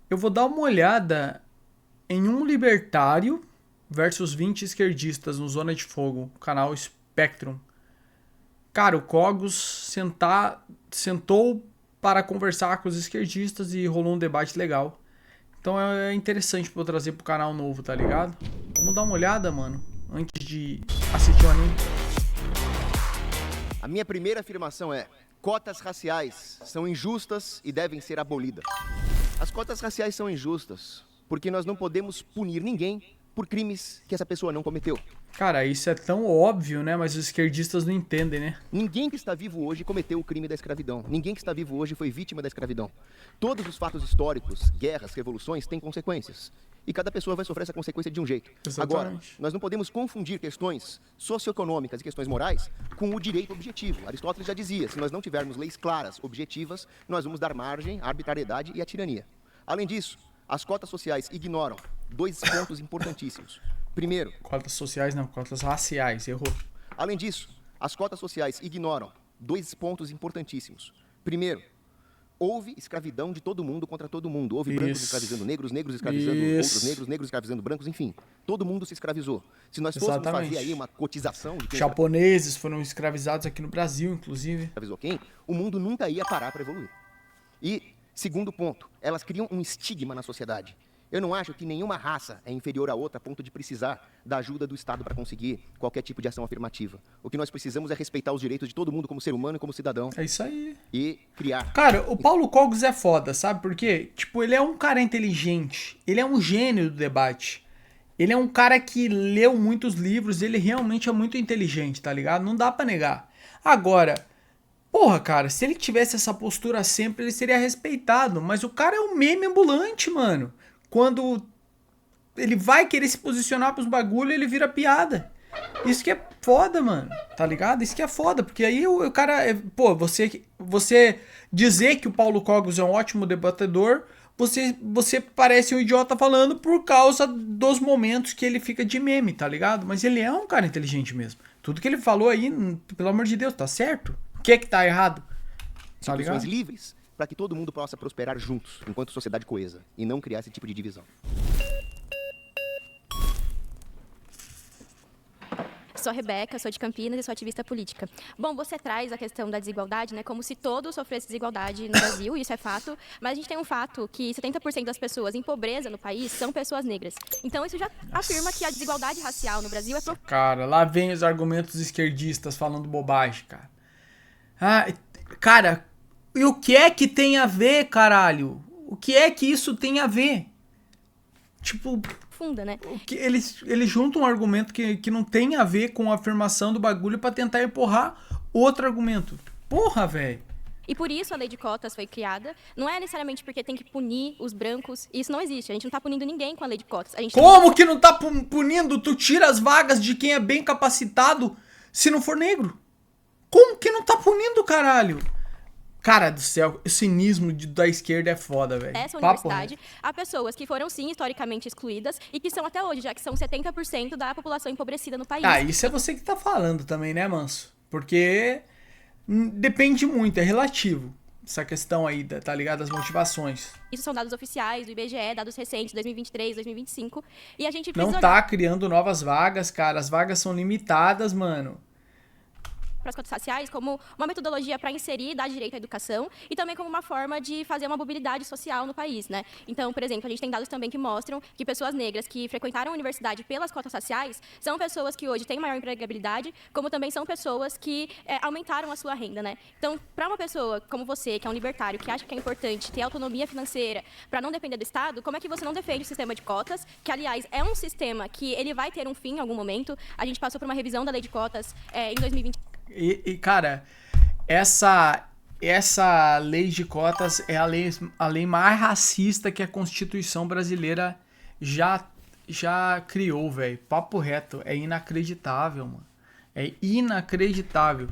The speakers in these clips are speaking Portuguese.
Eu vou dar uma olhada em um libertário versus 20 esquerdistas no Zona de Fogo, canal Spectrum. Cara, o Cogos sentou para conversar com os esquerdistas e rolou um debate legal. Então é interessante pra eu trazer pro canal novo, tá ligado? Vamos dar uma olhada, mano, antes de assistir o anime. A minha primeira afirmação é: cotas raciais são injustas e devem ser abolidas. As cotas raciais são injustas porque nós não podemos punir ninguém por crimes que essa pessoa não cometeu. Cara, isso é tão óbvio, né? Mas os esquerdistas não entendem, né? Ninguém que está vivo hoje cometeu o crime da escravidão. Ninguém que está vivo hoje foi vítima da escravidão. Todos os fatos históricos, guerras, revoluções, têm consequências. E cada pessoa vai sofrer essa consequência de um jeito. Exatamente. Agora, nós não podemos confundir questões socioeconômicas e questões morais com o direito objetivo. Aristóteles já dizia: se nós não tivermos leis claras, objetivas, nós vamos dar margem à arbitrariedade e à tirania. Além disso, as cotas sociais ignoram dois pontos importantíssimos. Primeiro... Cotas sociais não, cotas raciais, errou. Além disso, as cotas sociais ignoram dois pontos importantíssimos. Primeiro, houve escravidão de todo mundo contra todo mundo. Houve brancos escravizando negros, negros escravizando outros negros, negros escravizando brancos, enfim. Todo mundo se escravizou. Se nós fôssemos fazer aí uma cotização de quem japoneses foram escravizados aqui no Brasil, inclusive. Escravizou quem, o mundo nunca ia parar para evoluir. E, segundo ponto, elas criam um estigma na sociedade. Eu não acho que nenhuma raça é inferior à outra a ponto de precisar da ajuda do Estado para conseguir qualquer tipo de ação afirmativa. O que nós precisamos é respeitar os direitos de todo mundo como ser humano e como cidadão. É isso aí. E criar. Cara, o Paulo Cogos é foda, sabe por quê? Tipo, ele é um cara inteligente. Ele é um gênio do debate. Ele é um cara que leu muitos livros. Ele realmente é muito inteligente, tá ligado? Não dá pra negar. Agora... Porra, cara, se ele tivesse essa postura sempre, ele seria respeitado. Mas o cara é um meme ambulante, mano. Quando ele vai querer se posicionar pros bagulho, ele vira piada. Isso que é foda, mano. Tá ligado? Isso que é foda. Porque aí o cara... Pô, você dizer que o Paulo Cogos é um ótimo debatedor, você parece um idiota falando por causa dos momentos que ele fica de meme, tá ligado? Mas ele é um cara inteligente mesmo. Tudo que ele falou aí, pelo amor de Deus, tá certo? O que é que tá errado? Tá ligado? Instituições livres para que todo mundo possa prosperar juntos, enquanto sociedade coesa, e não criar esse tipo de divisão. Sou a Rebeca, sou de Campinas e sou ativista política. Bom, você traz a questão da desigualdade, né, como se todos sofressem desigualdade no Brasil, isso é fato, mas a gente tem um fato que 70% das pessoas em pobreza no país são pessoas negras. Então isso já afirma que a desigualdade racial no Brasil é... Cara, lá vem os argumentos esquerdistas falando bobagem, cara. Ah, cara, e o que é que tem a ver, caralho? O que é que isso tem a ver? Tipo... Funda, né? Eles juntam um argumento que não tem a ver com a afirmação do bagulho pra tentar empurrar outro argumento. Porra, velho. E por isso a lei de cotas foi criada. Não é necessariamente porque tem que punir os brancos. Isso não existe. A gente não tá punindo ninguém com a lei de cotas. Como que não tá punindo? Tu tira as vagas de quem é bem capacitado se não for negro. Como que não tá punindo, caralho? Cara do céu, o cinismo da esquerda é foda, velho. Essa universidade, há pessoas que foram, sim, historicamente excluídas e que são até hoje, já que são 70% da população empobrecida no país. Ah, isso é você que tá falando também, né, manso? Porque depende muito, é relativo. Essa questão aí, tá ligado? Das motivações. Isso são dados oficiais do IBGE, dados recentes, 2023, 2025. E a gente precisa... Não tá criando novas vagas, cara. As vagas são limitadas, mano. Para as cotas raciais como uma metodologia para inserir e dar direito à educação e também como uma forma de fazer uma mobilidade social no país, né? Então, por exemplo, a gente tem dados também que mostram que pessoas negras que frequentaram a universidade pelas cotas raciais são pessoas que hoje têm maior empregabilidade, como também são pessoas que aumentaram a sua renda, né? Então, para uma pessoa como você, que é um libertário, que acha que é importante ter autonomia financeira para não depender do Estado, como é que você não defende o sistema de cotas, que, aliás, é um sistema que ele vai ter um fim em algum momento? A gente passou por uma revisão da lei de cotas em 2020. Cara, essa lei de cotas é a lei mais racista que a Constituição brasileira já criou, velho. Papo reto, é inacreditável, mano. É inacreditável.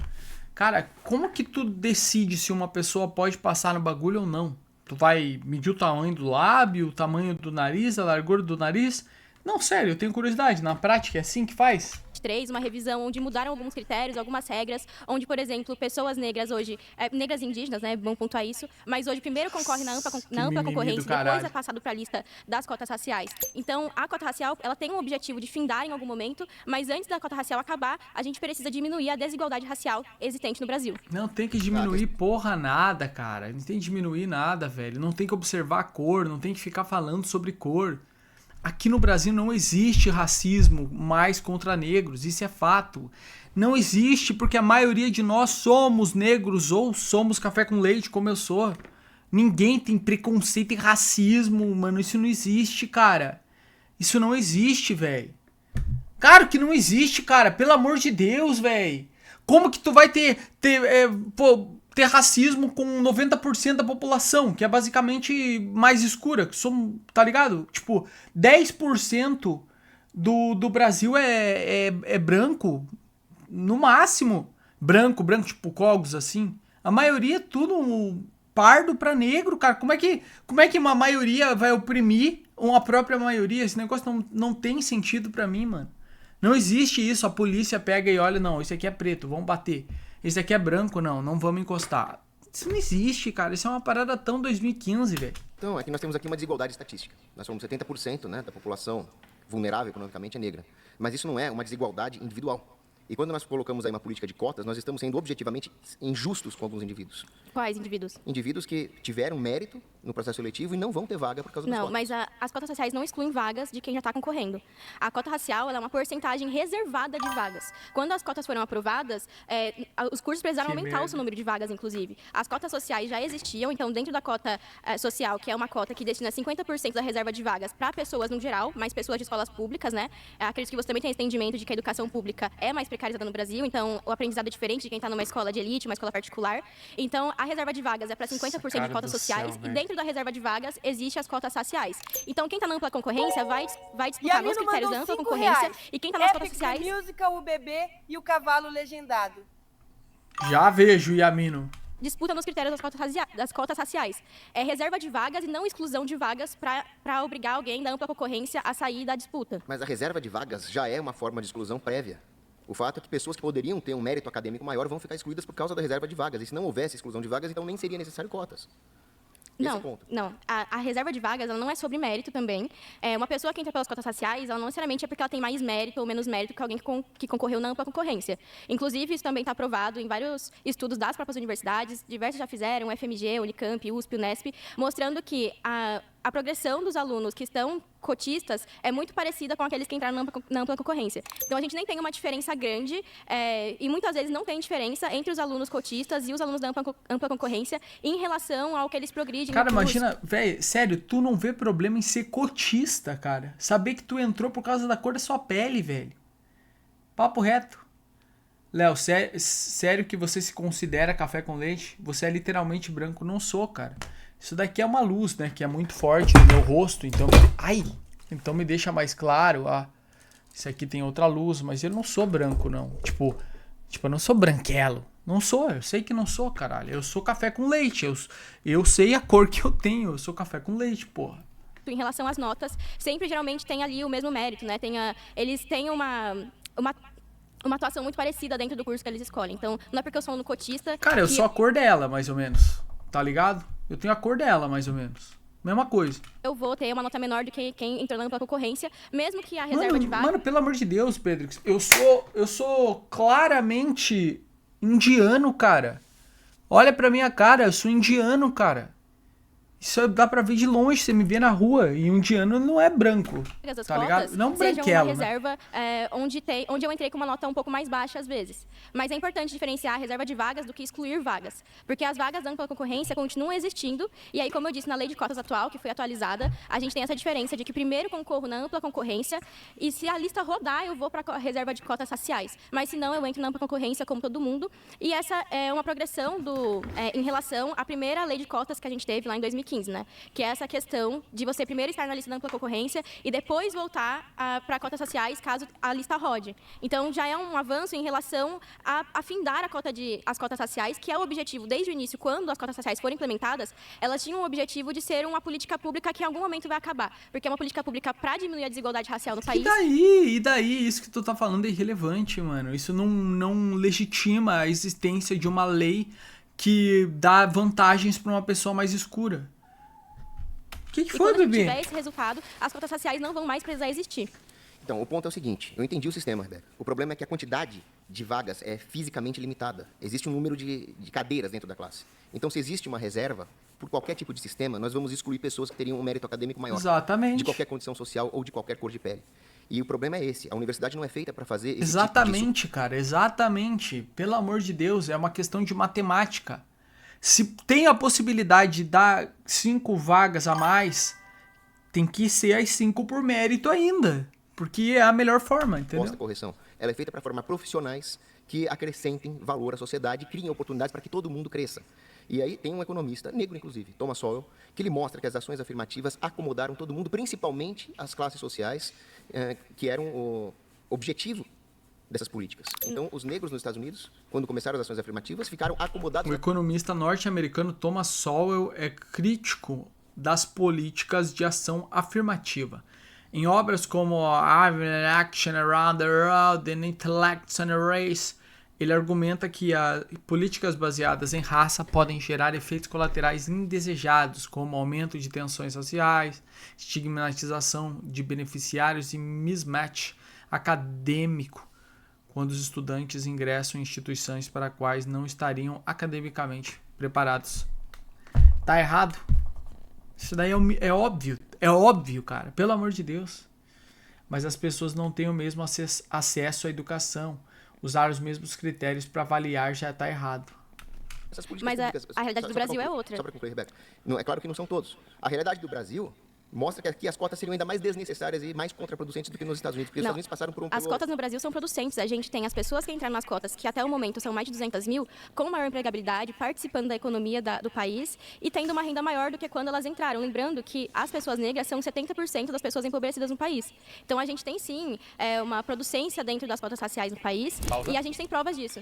Cara, como que tu decide se uma pessoa pode passar no bagulho ou não? Tu vai medir o tamanho do lábio, o tamanho do nariz, a largura do nariz? Não, sério, eu tenho curiosidade. Na prática é assim que faz? 2023, uma revisão onde mudaram alguns critérios, algumas regras, onde, por exemplo, pessoas negras hoje, negras indígenas, né, vamos pontuar isso, mas hoje primeiro concorre na ampla concorrência, depois é passado para a lista das cotas raciais. Então, a cota racial, ela tem um objetivo de findar em algum momento, mas antes da cota racial acabar, a gente precisa diminuir a desigualdade racial existente no Brasil. Não tem que diminuir porra nada, cara. Não tem que diminuir nada, velho. Não tem que observar a cor, não tem que ficar falando sobre cor. Aqui no Brasil não existe racismo mais contra negros, isso é fato. Não existe porque a maioria de nós somos negros ou somos café com leite, como eu sou. Ninguém tem preconceito e racismo, mano. Isso não existe, cara. Isso não existe, velho. Claro que não existe, cara. Pelo amor de Deus, velho. Como que tu vai ter racismo com 90% da população, que é basicamente mais escura, que somos, tá ligado? Tipo, 10% do Brasil é branco, no máximo. Branco, tipo cogos, assim. A maioria é tudo pardo pra negro, cara. Como é que uma maioria vai oprimir uma própria maioria? Esse negócio não tem sentido pra mim, mano. Não existe isso. A polícia pega e olha, não, esse aqui é preto, vamos bater. Esse aqui é branco, não vamos encostar. Isso não existe, cara. Isso é uma parada tão 2015, velho. Então, nós temos aqui uma desigualdade estatística. Nós somos 70%, né, da população vulnerável economicamente é negra. Mas isso não é uma desigualdade individual. E quando nós colocamos aí uma política de cotas, nós estamos sendo objetivamente injustos com alguns indivíduos. Quais indivíduos? Indivíduos que tiveram mérito no processo seletivo e não vão ter vaga por causa das cotas. Não, mas as cotas raciais não excluem vagas de quem já está concorrendo. A cota racial ela é uma porcentagem reservada de vagas. Quando as cotas foram aprovadas, os cursos precisaram aumentar o seu número de vagas, inclusive. As cotas sociais já existiam, então dentro da cota social, que é uma cota que destina 50% da reserva de vagas para pessoas no geral, mais pessoas de escolas públicas, né? Acredito que você também tem esse entendimento de que a educação pública é mais precarizada no Brasil, então o aprendizado é diferente de quem está numa escola de elite, uma escola particular. Então a reserva de vagas é para 50% de cotas sociais e dentro da reserva de vagas existe as cotas raciais. Então quem está na ampla concorrência vai disputar nos critérios da ampla concorrência e quem está nas cotas sociais... The Musical, o bebê e o cavalo legendado. Já vejo, Yamino. Disputa nos critérios das cotas raciais. É reserva de vagas e não exclusão de vagas para obrigar alguém da ampla concorrência a sair da disputa. Mas a reserva de vagas já é uma forma de exclusão prévia. O fato é que pessoas que poderiam ter um mérito acadêmico maior vão ficar excluídas por causa da reserva de vagas. E se não houvesse exclusão de vagas, então nem seria necessário cotas. Não. A reserva de vagas ela não é sobre mérito também. Uma pessoa que entra pelas cotas raciais, ela não necessariamente é porque ela tem mais mérito ou menos mérito que alguém que concorreu na ampla concorrência. Inclusive, isso também está aprovado em vários estudos das próprias universidades, diversos já fizeram, UFMG, Unicamp, USP, Unesp, mostrando que a progressão dos alunos que estão cotistas é muito parecida com aqueles que entraram na ampla concorrência. Então, a gente nem tem uma diferença grande e muitas vezes não tem diferença entre os alunos cotistas e os alunos da ampla concorrência em relação ao que eles progridem. Cara, imagina, velho, sério, tu não vê problema em ser cotista, cara. Saber que tu entrou por causa da cor da sua pele, velho. Papo reto. Léo, sério que você se considera café com leite? Você é literalmente branco? Não sou, cara. Isso daqui é uma luz, né? Que é muito forte no meu rosto. Então, então me deixa mais claro. Isso aqui tem outra luz. Mas eu não sou branco, não. Tipo, eu não sou branquelo. Não sou. Eu sei que não sou, caralho. Eu sou café com leite. Eu sei a cor que eu tenho. Eu sou café com leite, porra. Em relação às notas, sempre geralmente tem ali o mesmo mérito, né? Eles têm uma atuação muito parecida dentro do curso que eles escolhem. Então, não é porque eu sou no cotista... Cara, eu sou a cor dela, mais ou menos. Tá ligado? Eu tenho a cor dela, mais ou menos. Mesma coisa. Eu vou ter uma nota menor do que quem entrou na ampla concorrência, mesmo que a reserva de vaga... Mano, pelo amor de Deus, Pedro. Eu sou claramente indiano, cara. Olha pra minha cara, eu sou indiano, cara. Isso dá pra ver de longe, você me vê na rua. E um indiano não é branco, tá ligado? Não branquelo, uma reserva onde eu entrei com uma nota um pouco mais baixa às vezes. Mas é importante diferenciar a reserva de vagas do que excluir vagas. Porque as vagas da ampla concorrência continuam existindo. E aí, como eu disse, na lei de cotas atual, que foi atualizada, a gente tem essa diferença de que primeiro concorro na ampla concorrência e se a lista rodar, eu vou para a reserva de cotas raciais. Mas se não, eu entro na ampla concorrência como todo mundo. E essa é uma progressão em relação à primeira lei de cotas que a gente teve lá em 2015. 2015, né? Que é essa questão de você primeiro estar na lista da ampla concorrência e depois voltar para cotas raciais, caso a lista rode. Então, já é um avanço em relação a afindar as cotas raciais, que é o objetivo, desde o início, quando as cotas raciais foram implementadas, elas tinham o objetivo de ser uma política pública que em algum momento vai acabar. Porque é uma política pública para diminuir a desigualdade racial no país. E daí, isso que tu tá falando é irrelevante, mano. Isso não legitima a existência de uma lei que dá vantagens para uma pessoa mais escura. O que foi, bebê? bebê? Se tiver esse resultado, as cotas raciais não vão mais precisar existir. Então, o ponto é o seguinte, eu entendi o sistema, Rebeca. O problema é que a quantidade de vagas é fisicamente limitada. Existe um número de cadeiras dentro da classe. Então, se existe uma reserva, por qualquer tipo de sistema, nós vamos excluir pessoas que teriam um mérito acadêmico maior. Exatamente. De qualquer condição social ou de qualquer cor de pele. E o problema é esse, a universidade não é feita para fazer esse Exatamente, tipo de... cara, exatamente. Pelo amor de Deus, é uma questão de matemática. Se tem a possibilidade de dar 5 vagas a mais, tem que ser as 5 por mérito ainda. Porque é a melhor forma, entendeu? Posta correção. Ela é feita para formar profissionais que acrescentem valor à sociedade e criem oportunidades para que todo mundo cresça. E aí tem um economista, negro inclusive, Thomas Sowell, que ele mostra que as ações afirmativas acomodaram todo mundo, principalmente as classes sociais, que eram o objetivo dessas políticas. Então, os negros nos Estados Unidos, quando começaram as ações afirmativas, ficaram acomodados... O economista norte-americano Thomas Sowell é crítico das políticas de ação afirmativa. Em obras como Action Around the World and Intellect and Race, ele argumenta que políticas baseadas em raça podem gerar efeitos colaterais indesejados, como aumento de tensões sociais, estigmatização de beneficiários e mismatch acadêmico, quando os estudantes ingressam em instituições para as quais não estariam academicamente preparados. Tá errado? Isso daí é óbvio, cara, pelo amor de Deus. Mas as pessoas não têm o mesmo acesso à educação. Usar os mesmos critérios para avaliar já está errado. Mas a realidade do Brasil é outra. Só para concluir, Rebeca. É claro que não são todos. A realidade do Brasil mostra que aqui as cotas seriam ainda mais desnecessárias e mais contraproducentes do que nos Estados Unidos, porque os Estados Unidos passaram por um... As cotas no Brasil são producentes. A gente tem as pessoas que entraram nas cotas, que até o momento são mais de 200 mil, com maior empregabilidade, participando da economia do país e tendo uma renda maior do que quando elas entraram. Lembrando que as pessoas negras são 70% das pessoas empobrecidas no país. Então a gente tem sim uma producência dentro das cotas raciais no país. Pausa. E a gente tem provas disso.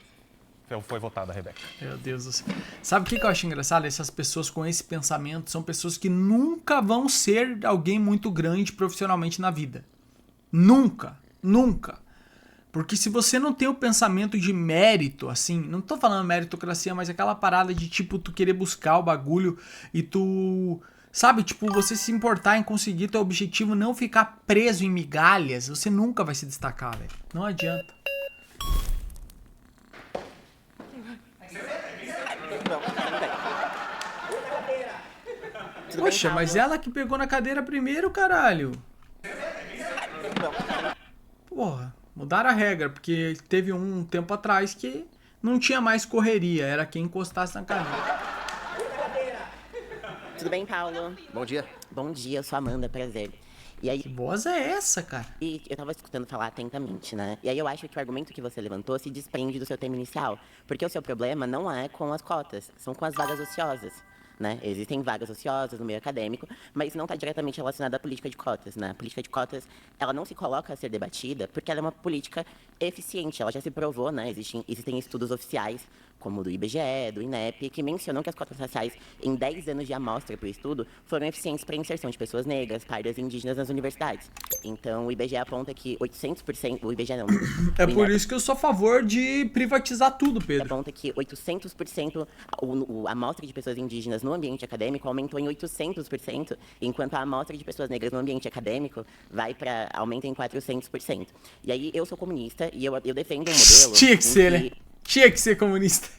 Foi votada, Rebeca. Meu Deus do céu. Sabe o que eu acho engraçado? Essas pessoas com esse pensamento são pessoas que nunca vão ser alguém muito grande profissionalmente na vida. Nunca. Porque se você não tem o pensamento de mérito, assim, não tô falando meritocracia, mas aquela parada de, tipo, tu querer buscar o bagulho e tu... Sabe, tipo, você se importar em conseguir teu objetivo, não ficar preso em migalhas, você nunca vai se destacar, velho. Não adianta. Poxa, mas ela que pegou na cadeira primeiro, caralho. Porra, mudaram a regra, porque teve um tempo atrás que não tinha mais correria, era quem encostasse na cadeira. Tudo bem, Paulo? Bom dia. Bom dia, eu sou a Amanda, prazer. E aí, Que voz é essa, cara? e eu tava escutando falar atentamente, né? E aí eu acho que o argumento que você levantou se desprende do seu tema inicial. Porque o seu problema não é com as cotas, são com as vagas ociosas. Né? Existem vagas ociosas no meio acadêmico, mas não está diretamente relacionada à política de cotas. Né? A política de cotas, ela não se coloca a ser debatida porque ela é uma política eficiente. Ela já se provou, né? Existem estudos oficiais, como do IBGE, do INEP, que mencionam que as cotas raciais, em 10 anos de amostra para o estudo, foram eficientes para a inserção de pessoas negras, pardas e indígenas nas universidades. Então, o IBGE aponta que 800%... O IBGE não. É por isso que eu sou a favor de privatizar tudo, Pedro. Aponta que 800% a amostra de pessoas indígenas no ambiente acadêmico aumentou em 800%, enquanto a amostra de pessoas negras no ambiente acadêmico aumenta em 400%. E aí, eu sou comunista e eu defendo um modelo... Tinha que ser, né? Tinha que ser comunista.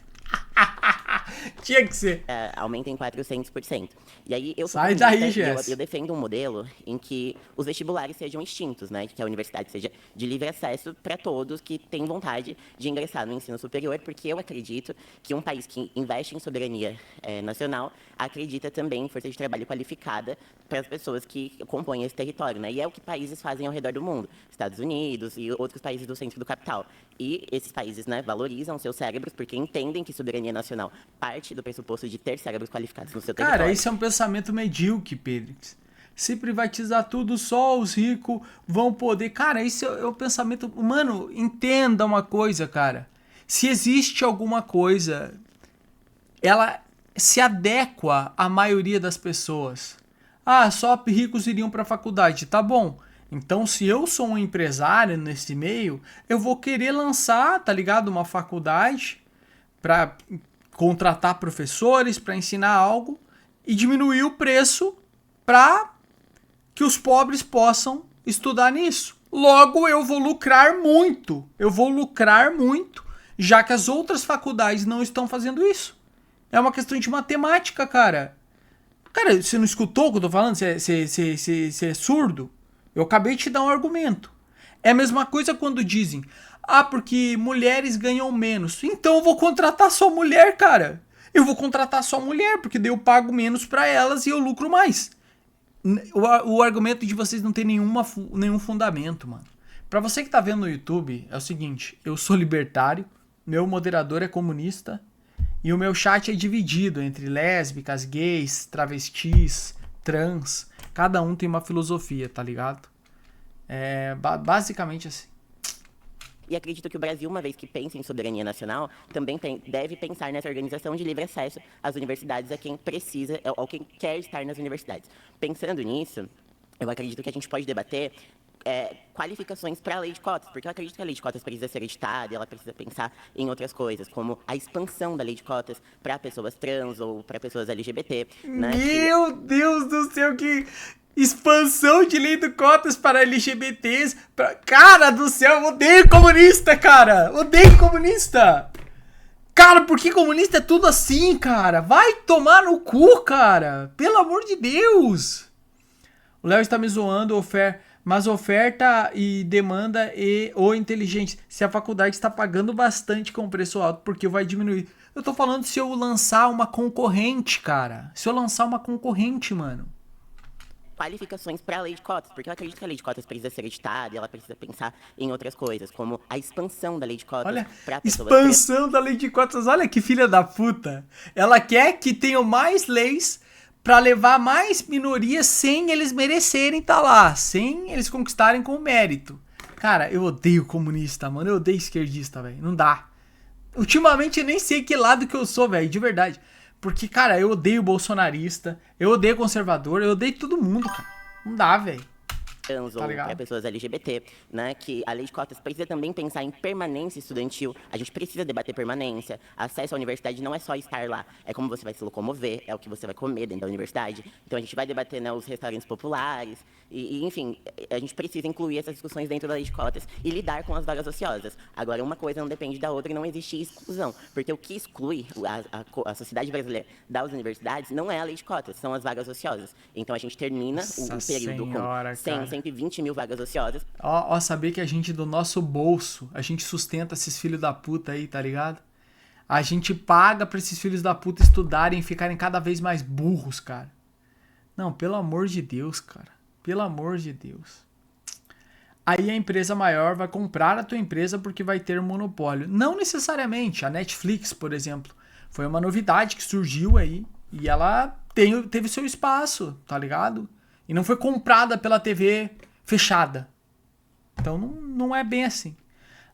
Tinha que ser. Aumenta em 400%. E aí eu sou Sai comunista daí, e Jess. eu defendo um modelo em que os vestibulares sejam extintos, né? Que a universidade seja de livre acesso para todos que têm vontade de ingressar no ensino superior, porque eu acredito que um país que investe em soberania nacional acredita também em força de trabalho qualificada para as pessoas que compõem esse território, né? E é o que países fazem ao redor do mundo, Estados Unidos e outros países do centro do capital. E esses países, né, valorizam seus cérebros porque entendem que soberania nacional parte do pressuposto de ter cérebros qualificados no seu Cara, território. esse é um pensamento medíocre, Pedrix. Se privatizar tudo, só os ricos vão poder. Cara, esse é o pensamento. Mano, entenda uma coisa, cara. Se existe alguma coisa, ela se adequa à maioria das pessoas. Ah, só ricos iriam pra faculdade. Tá bom. Então, se eu sou um empresário nesse meio, eu vou querer lançar, tá ligado? Uma faculdade pra contratar professores, pra ensinar algo e diminuir o preço pra que os pobres possam estudar nisso. Logo, eu vou lucrar muito. Eu vou lucrar muito, já que as outras faculdades não estão fazendo isso. É uma questão de matemática, cara. Cara, você não escutou o que eu tô falando? Você é surdo? Eu acabei de te dar um argumento. É a mesma coisa quando dizem, ah, porque mulheres ganham menos. Então eu vou contratar só mulher, cara. Eu vou contratar só mulher, porque daí eu pago menos pra elas e eu lucro mais. O argumento de vocês não tem nenhum fundamento, mano. Pra você que tá vendo no YouTube, é o seguinte, eu sou libertário, meu moderador é comunista e o meu chat é dividido entre lésbicas, gays, travestis, trans. Cada um tem uma filosofia, tá ligado? É basicamente assim. E acredito que o Brasil, uma vez que pensa em soberania nacional, também deve pensar nessa organização de livre acesso às universidades a quem precisa, ou quem quer estar nas universidades. Pensando nisso, eu acredito que a gente pode debater qualificações para a lei de cotas, porque eu acredito que a lei de cotas precisa ser editada, ela precisa pensar em outras coisas, como a expansão da lei de cotas para pessoas trans ou para pessoas LGBT. Né, Meu Deus do céu, que expansão de lei de cotas para LGBTs. Cara do céu, eu odeio comunista, cara. Odeio comunista. Cara, por que comunista é tudo assim, cara? Vai tomar no cu, cara. Pelo amor de Deus. O Léo está me zoando, mas oferta e demanda ou inteligente. Se a faculdade está pagando bastante com preço alto, porque vai diminuir. Eu tô falando se eu lançar uma concorrente, cara. Se eu lançar uma concorrente, mano. Qualificações para a lei de cotas, porque eu acredito que a lei de cotas precisa ser editada, ela precisa pensar em outras coisas, como a expansão da lei de cotas para pessoas trans. Expansão da lei de cotas, olha que filha da puta. Ela quer que tenham mais leis pra levar mais minorias sem eles merecerem tá lá, sem eles conquistarem com mérito. Cara, eu odeio comunista, mano, eu odeio esquerdista, velho, não dá. Ultimamente eu nem sei que lado que eu sou, velho, de verdade. Porque, cara, eu odeio bolsonarista, eu odeio conservador, eu odeio todo mundo, cara. Não dá, velho. Trans ou para pessoas LGBT, né, que a lei de cotas precisa também pensar em permanência estudantil, a gente precisa debater permanência, acesso à universidade não é só estar lá, é como você vai se locomover, é o que você vai comer dentro da universidade, então a gente vai debater, né, os restaurantes populares, e enfim, a gente precisa incluir essas discussões dentro da lei de cotas e lidar com as vagas ociosas. Agora, uma coisa não depende da outra e não existe exclusão, porque o que exclui a sociedade brasileira das universidades não é a lei de cotas, são as vagas ociosas. Então a gente termina o período com 120 mil vagas ociosas. Ó, saber que a gente do nosso bolso, a gente sustenta esses filhos da puta aí, tá ligado? A gente paga pra esses filhos da puta estudarem e ficarem cada vez mais burros, cara. Não, pelo amor de Deus, cara. Pelo amor de Deus. Aí a empresa maior vai comprar a tua empresa porque vai ter um monopólio. Não necessariamente. A Netflix, por exemplo, foi uma novidade que surgiu aí e ela teve seu espaço, tá ligado? E não foi comprada pela TV fechada. Então não é bem assim.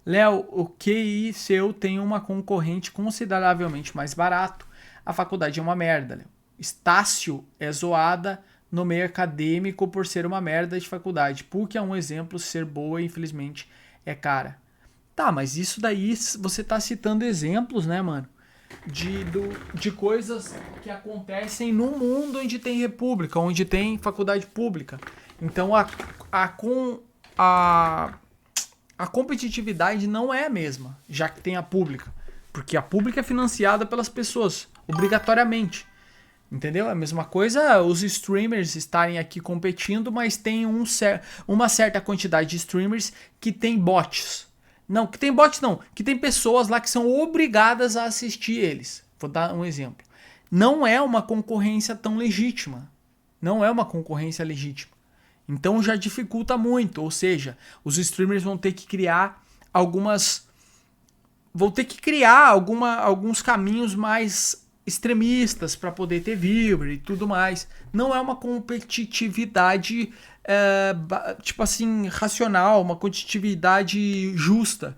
Léo, o QI seu tem uma concorrente consideravelmente mais barato. A faculdade é uma merda, Léo. Estácio é zoada no meio acadêmico por ser uma merda de faculdade. PUC é um exemplo, ser boa, infelizmente, é cara. Tá, mas isso daí você tá citando exemplos, né, mano? De coisas que acontecem no mundo onde tem república, onde tem faculdade pública. Então a competitividade não é a mesma, já que tem a pública. Porque a pública é financiada pelas pessoas, obrigatoriamente. Entendeu? É a mesma coisa os streamers estarem aqui competindo, mas tem uma certa quantidade de streamers que tem bots. Não, que tem bots não, que tem pessoas lá que são obrigadas a assistir eles. Vou dar um exemplo. Não é uma concorrência tão legítima. Não é uma concorrência legítima. Então já dificulta muito, ou seja, os streamers vão ter que criar alguns caminhos mais extremistas para poder ter viewer e tudo mais. Não é uma competitividade, tipo assim, racional, uma competitividade justa.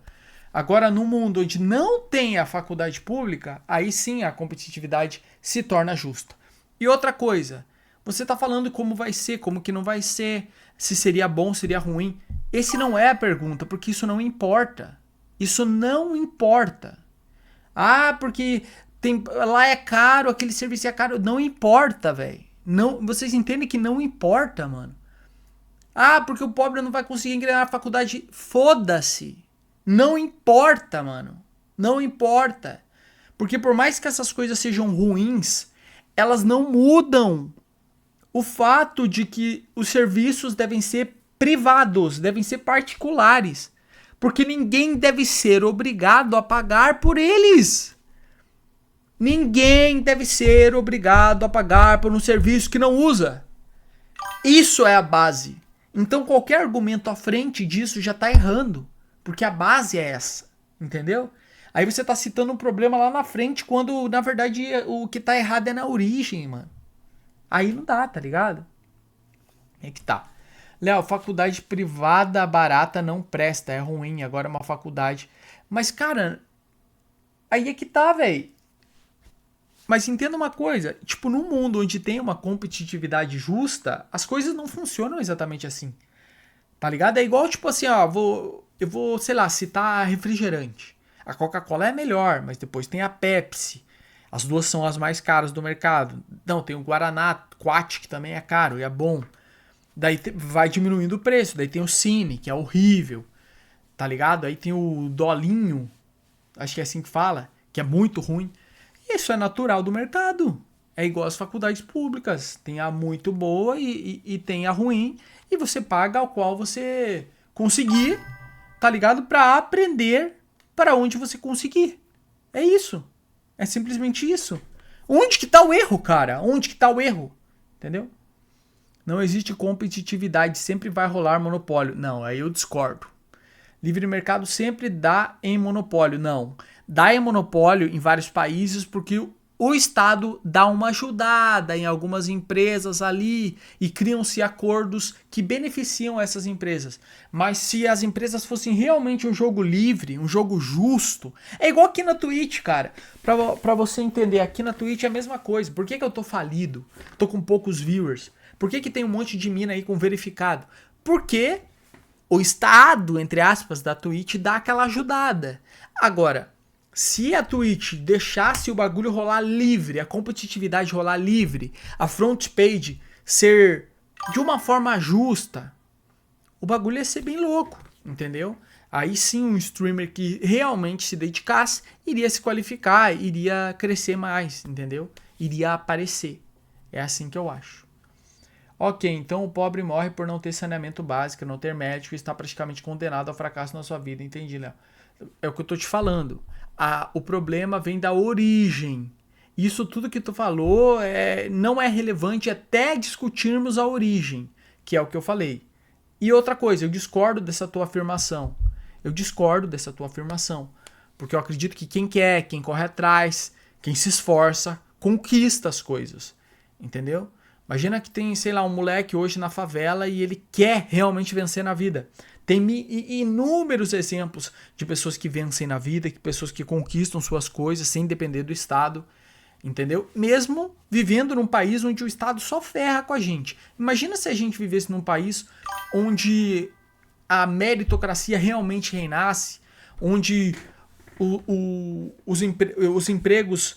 Agora, no mundo onde não tem a faculdade pública, aí sim a competitividade se torna justa. E outra coisa, você tá falando como vai ser, como que não vai ser, se seria bom, seria ruim. Esse não é a pergunta, porque isso não importa. Isso não importa. Ah, porque lá é caro, aquele serviço é caro. Não importa, velho. Vocês entendem que não importa, mano. Ah, porque o pobre não vai conseguir entrar na faculdade. Foda-se. Não importa, mano. Não importa. Porque por mais que essas coisas sejam ruins, elas não mudam o fato de que os serviços devem ser privados, devem ser particulares. Porque ninguém deve ser obrigado a pagar por eles. Ninguém deve ser obrigado a pagar por um serviço que não usa. Isso é a base. Então qualquer argumento à frente disso já tá errando. Porque a base é essa, entendeu? Aí você tá citando um problema lá na frente, quando, na verdade, o que tá errado é na origem, mano. Aí não dá, tá ligado? É que tá. Léo, faculdade privada barata não presta, é ruim, agora é uma faculdade. Mas, cara, aí é que tá, velho. Mas entenda uma coisa, tipo, num mundo onde tem uma competitividade justa, as coisas não funcionam exatamente assim. Tá ligado? É igual, tipo assim, ó, eu vou, sei lá, citar refrigerante. A Coca-Cola é melhor, mas depois tem a Pepsi. As duas são as mais caras do mercado. Não, tem o Guaraná, Quat, que também é caro e é bom. Daí vai diminuindo o preço. Daí tem o Cine, que é horrível. Tá ligado? Aí tem o Dolinho, acho que é assim que fala, que é muito ruim. Isso é natural do mercado. É igual às faculdades públicas. Tem a muito boa e tem a ruim. E você paga ao qual você conseguir, tá ligado? Pra aprender para onde você conseguir. É isso. É simplesmente isso. Onde que tá o erro, cara? Onde que tá o erro? Entendeu? Não existe competitividade, sempre vai rolar monopólio. Não, aí eu discordo. Livre mercado sempre dá em monopólio. Não. Dá em monopólio em vários países porque o Estado dá uma ajudada em algumas empresas ali e criam-se acordos que beneficiam essas empresas. Mas se as empresas fossem realmente um jogo livre, um jogo justo, é igual aqui na Twitch, cara. Pra você entender, aqui na Twitch é a mesma coisa. Por que eu tô falido? Tô com poucos viewers. Por que tem um monte de mina aí com verificado? Porque o Estado, entre aspas, da Twitch dá aquela ajudada. Agora, se a Twitch deixasse o bagulho rolar livre, a competitividade rolar livre, a front page ser de uma forma justa, o bagulho ia ser bem louco, entendeu? Aí sim um streamer que realmente se dedicasse iria se qualificar, iria crescer mais, entendeu? Iria aparecer. É assim que eu acho. Ok, então o pobre morre por não ter saneamento básico, não ter médico e está praticamente condenado ao fracasso na sua vida. Entendi, Léo. É o que eu tô te falando. O problema vem da origem. Isso tudo que tu falou não é relevante até discutirmos a origem, que é o que eu falei. E outra coisa, eu discordo dessa tua afirmação. Porque eu acredito que quem quer, quem corre atrás, quem se esforça, conquista as coisas. Entendeu? Imagina que tem, sei lá, um moleque hoje na favela e ele quer realmente vencer na vida. Tem inúmeros exemplos de pessoas que vencem na vida, de pessoas que conquistam suas coisas sem depender do Estado, entendeu? Mesmo vivendo num país onde o Estado só ferra com a gente. Imagina se a gente vivesse num país onde a meritocracia realmente reinasse, onde os empregos,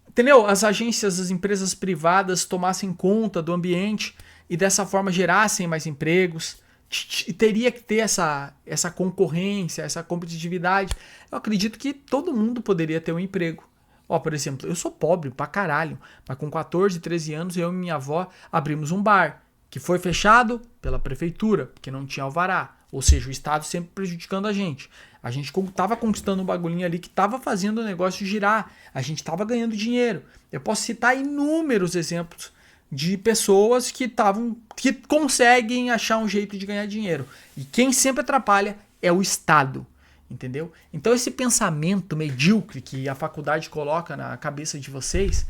entendeu? As agências, as empresas privadas tomassem conta do ambiente e dessa forma gerassem mais empregos. Teria que ter essa concorrência, essa competitividade. Eu acredito que todo mundo poderia ter um emprego. Ó, por exemplo, eu sou pobre pra caralho, mas com 14, 13 anos eu e minha avó abrimos um bar, que foi fechado pela prefeitura, porque não tinha alvará. Ou seja, o Estado sempre prejudicando a gente. A gente tava conquistando um bagulhinho ali que tava fazendo o negócio girar. A gente tava ganhando dinheiro. Eu posso citar inúmeros exemplos de pessoas que conseguem achar um jeito de ganhar dinheiro. E quem sempre atrapalha é o Estado. Entendeu? Então esse pensamento medíocre que a faculdade coloca na cabeça de vocês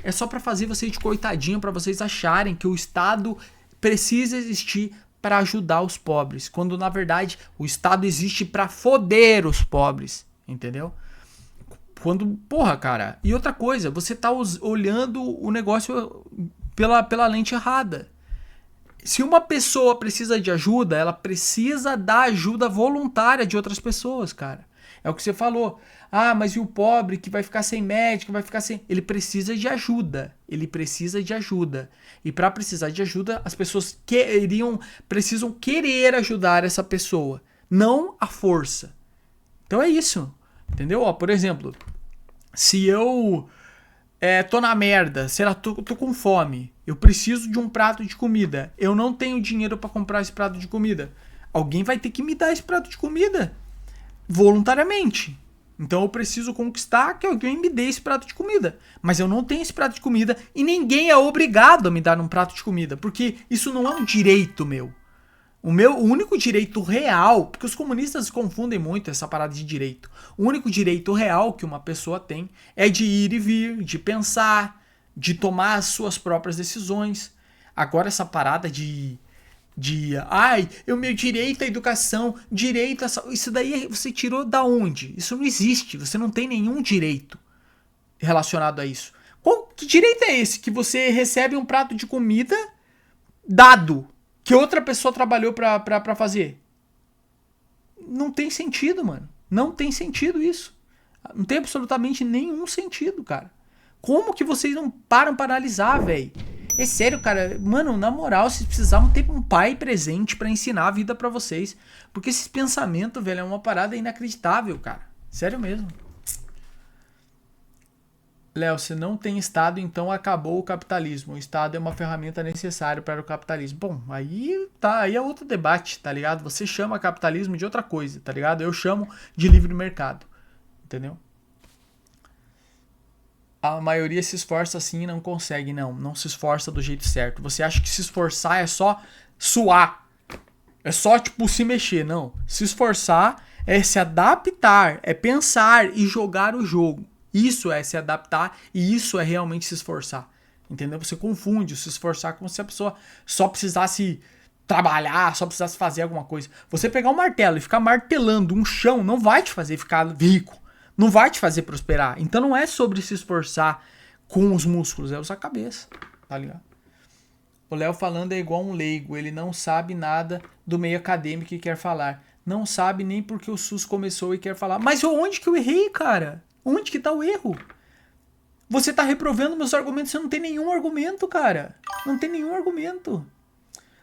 é só pra fazer vocês de coitadinho, pra vocês acharem que o Estado precisa existir pra ajudar os pobres, quando na verdade o Estado existe pra foder os pobres, entendeu? Quando, porra, cara, e outra coisa, você tá olhando o negócio pela lente errada. Se uma pessoa precisa de ajuda, ela precisa da ajuda voluntária de outras pessoas, cara. É o que você falou. Ah, mas e o pobre que vai ficar sem médico, vai ficar sem... Ele precisa de ajuda. Ele precisa de ajuda. E para precisar de ajuda, as pessoas precisam querer ajudar essa pessoa. Não a força. Então é isso. Entendeu? Ó, por exemplo, se eu tô na merda, sei lá, tô com fome, eu preciso de um prato de comida, eu não tenho dinheiro pra comprar esse prato de comida, alguém vai ter que me dar esse prato de comida voluntariamente. Então eu preciso conquistar que alguém me dê esse prato de comida, mas eu não tenho esse prato de comida e ninguém é obrigado a me dar um prato de comida, porque isso não é um direito meu. O único direito real, porque os comunistas confundem muito essa parada de direito. O único direito real que uma pessoa tem é de ir e vir, de pensar, de tomar as suas próprias decisões. Agora essa parada o meu direito à educação, direito a... Isso daí você tirou da onde? Isso não existe, você não tem nenhum direito relacionado a isso. Que direito é esse? Que você recebe um prato de comida dado, que outra pessoa trabalhou pra fazer. Não tem sentido, mano. Não tem sentido isso. Não tem absolutamente nenhum sentido, cara. Como que vocês não param pra analisar, velho? É sério, cara. Mano, na moral, vocês precisavam ter um pai presente pra ensinar a vida pra vocês. Porque esse pensamento, velho, é uma parada inacreditável, cara. Sério mesmo. Léo, se não tem Estado, então acabou o capitalismo. O Estado é uma ferramenta necessária para o capitalismo. Bom, aí é outro debate, tá ligado? Você chama capitalismo de outra coisa, tá ligado? Eu chamo de livre mercado, entendeu? A maioria se esforça assim e não consegue, não se esforça do jeito certo. Você acha que se esforçar é só suar, é só, tipo, se mexer, não. Se esforçar é se adaptar, é pensar e jogar o jogo. Isso é se adaptar e isso é realmente se esforçar, entendeu? Você confunde o se esforçar como se a pessoa só precisasse trabalhar, só precisasse fazer alguma coisa. Você pegar um martelo e ficar martelando um chão não vai te fazer ficar rico, não vai te fazer prosperar. Então não é sobre se esforçar com os músculos, é usar a cabeça, tá ligado? O Léo falando é igual um leigo, ele não sabe nada do meio acadêmico e quer falar. Não sabe nem porque o SUS começou e quer falar. Mas onde que eu errei, cara? Onde que tá o erro? Você tá reprovando meus argumentos, você não tem nenhum argumento, cara. Não tem nenhum argumento.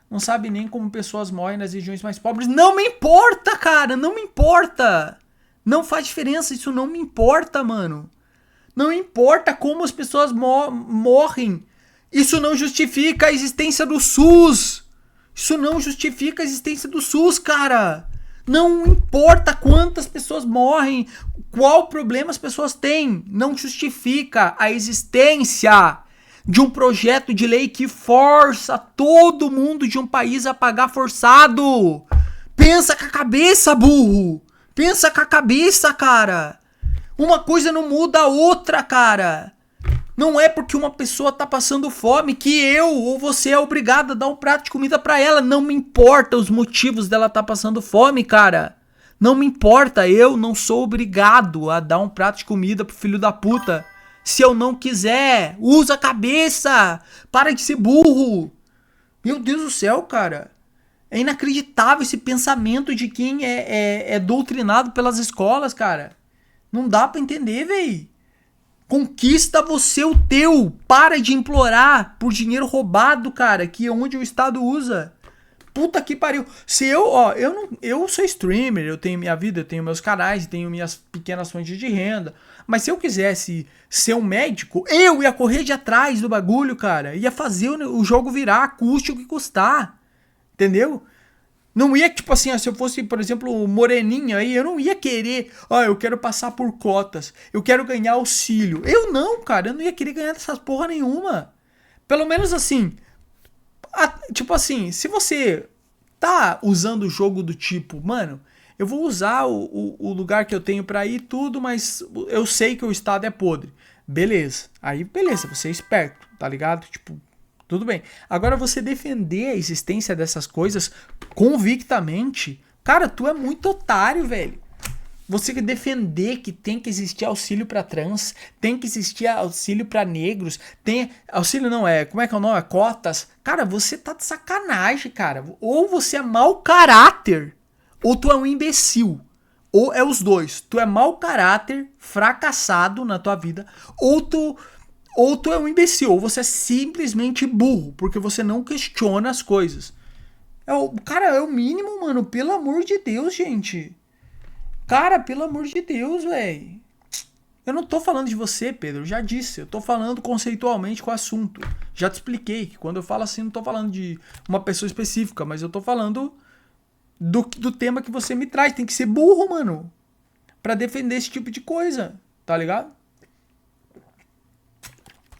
Não sabe nem como pessoas morrem nas regiões mais pobres. Não me importa, cara, não me importa. Não faz diferença, isso não me importa, mano. Não importa como as pessoas morrem. Isso não justifica a existência do SUS. Isso não justifica a existência do SUS, cara. Não importa quantas pessoas morrem, qual problema as pessoas têm. Não justifica a existência de um projeto de lei que força todo mundo de um país a pagar forçado. Pensa com a cabeça, burro. Pensa com a cabeça, cara. Uma coisa não muda a outra, cara. Não é porque uma pessoa tá passando fome que eu ou você é obrigado a dar um prato de comida pra ela. Não me importa os motivos dela tá passando fome, cara. Não me importa, eu não sou obrigado a dar um prato de comida pro filho da puta. Se eu não quiser, usa a cabeça. Para de ser burro. Meu Deus do céu, cara. É inacreditável esse pensamento de quem é doutrinado pelas escolas, cara. Não dá pra entender, véi. Conquista você o teu. Para de implorar por dinheiro roubado, cara, que é onde o Estado usa. Puta que pariu. Se eu sou streamer, eu tenho minha vida, eu tenho meus canais, tenho minhas pequenas fontes de renda. Mas se eu quisesse ser um médico, eu ia correr de atrás do bagulho, cara. Ia fazer o jogo virar, custe o que custar. Entendeu? Não ia, tipo assim, se eu fosse, por exemplo, moreninho aí, eu não ia querer, eu quero passar por cotas, eu quero ganhar auxílio. Eu não, cara, eu não ia querer ganhar dessas porra nenhuma. Pelo menos assim, tipo assim, se você tá usando o jogo do tipo, mano, eu vou usar o lugar que eu tenho pra ir, tudo, mas eu sei que o estado é podre. Beleza. Aí, beleza, você é esperto, tá ligado? Tipo, tudo bem. Agora, você defender a existência dessas coisas convictamente, cara, tu é muito otário, velho. Você defender que tem que existir auxílio pra trans, tem que existir auxílio pra negros, tem... Auxílio não, como é que é o nome? Cotas. Cara, você tá de sacanagem, cara. Ou você é mau caráter, ou tu é um imbecil. Ou é os dois. Tu é mau caráter, fracassado na tua vida, ou tu é um imbecil, ou você é simplesmente burro, porque você não questiona as coisas. Cara, é o mínimo, mano. Pelo amor de Deus, gente. Cara, pelo amor de Deus, velho. Eu não tô falando de você, Pedro. Eu já disse. Eu tô falando conceitualmente com o assunto. Já te expliquei que quando eu falo assim, não tô falando de uma pessoa específica, mas eu tô falando do tema que você me traz. Tem que ser burro, mano, pra defender esse tipo de coisa. Tá ligado?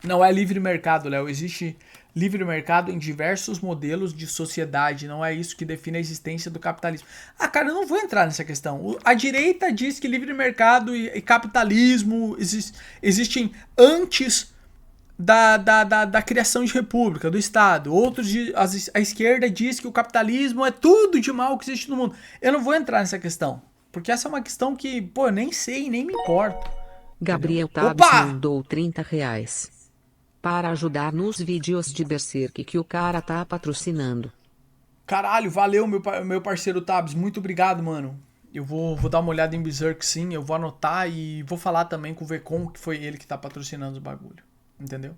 Não é livre mercado, Léo. Existe livre mercado em diversos modelos de sociedade. Não é isso que define a existência do capitalismo. Ah, cara, eu não vou entrar nessa questão. A direita diz que livre mercado e capitalismo existem antes da criação de república, do Estado. Outros, a esquerda diz que o capitalismo é tudo de mal que existe no mundo. Eu não vou entrar nessa questão. Porque essa é uma questão que, pô, eu nem sei, nem me importo. Gabriel Entendeu? Tabs Opa! mandou R$30 para ajudar nos vídeos de Berserk que o cara tá patrocinando. Caralho, valeu, meu parceiro Tabs. Muito obrigado, mano. Eu vou dar uma olhada em Berserk, sim. Eu vou anotar e vou falar também com o Vecom, que foi ele que tá patrocinando os bagulho. Entendeu?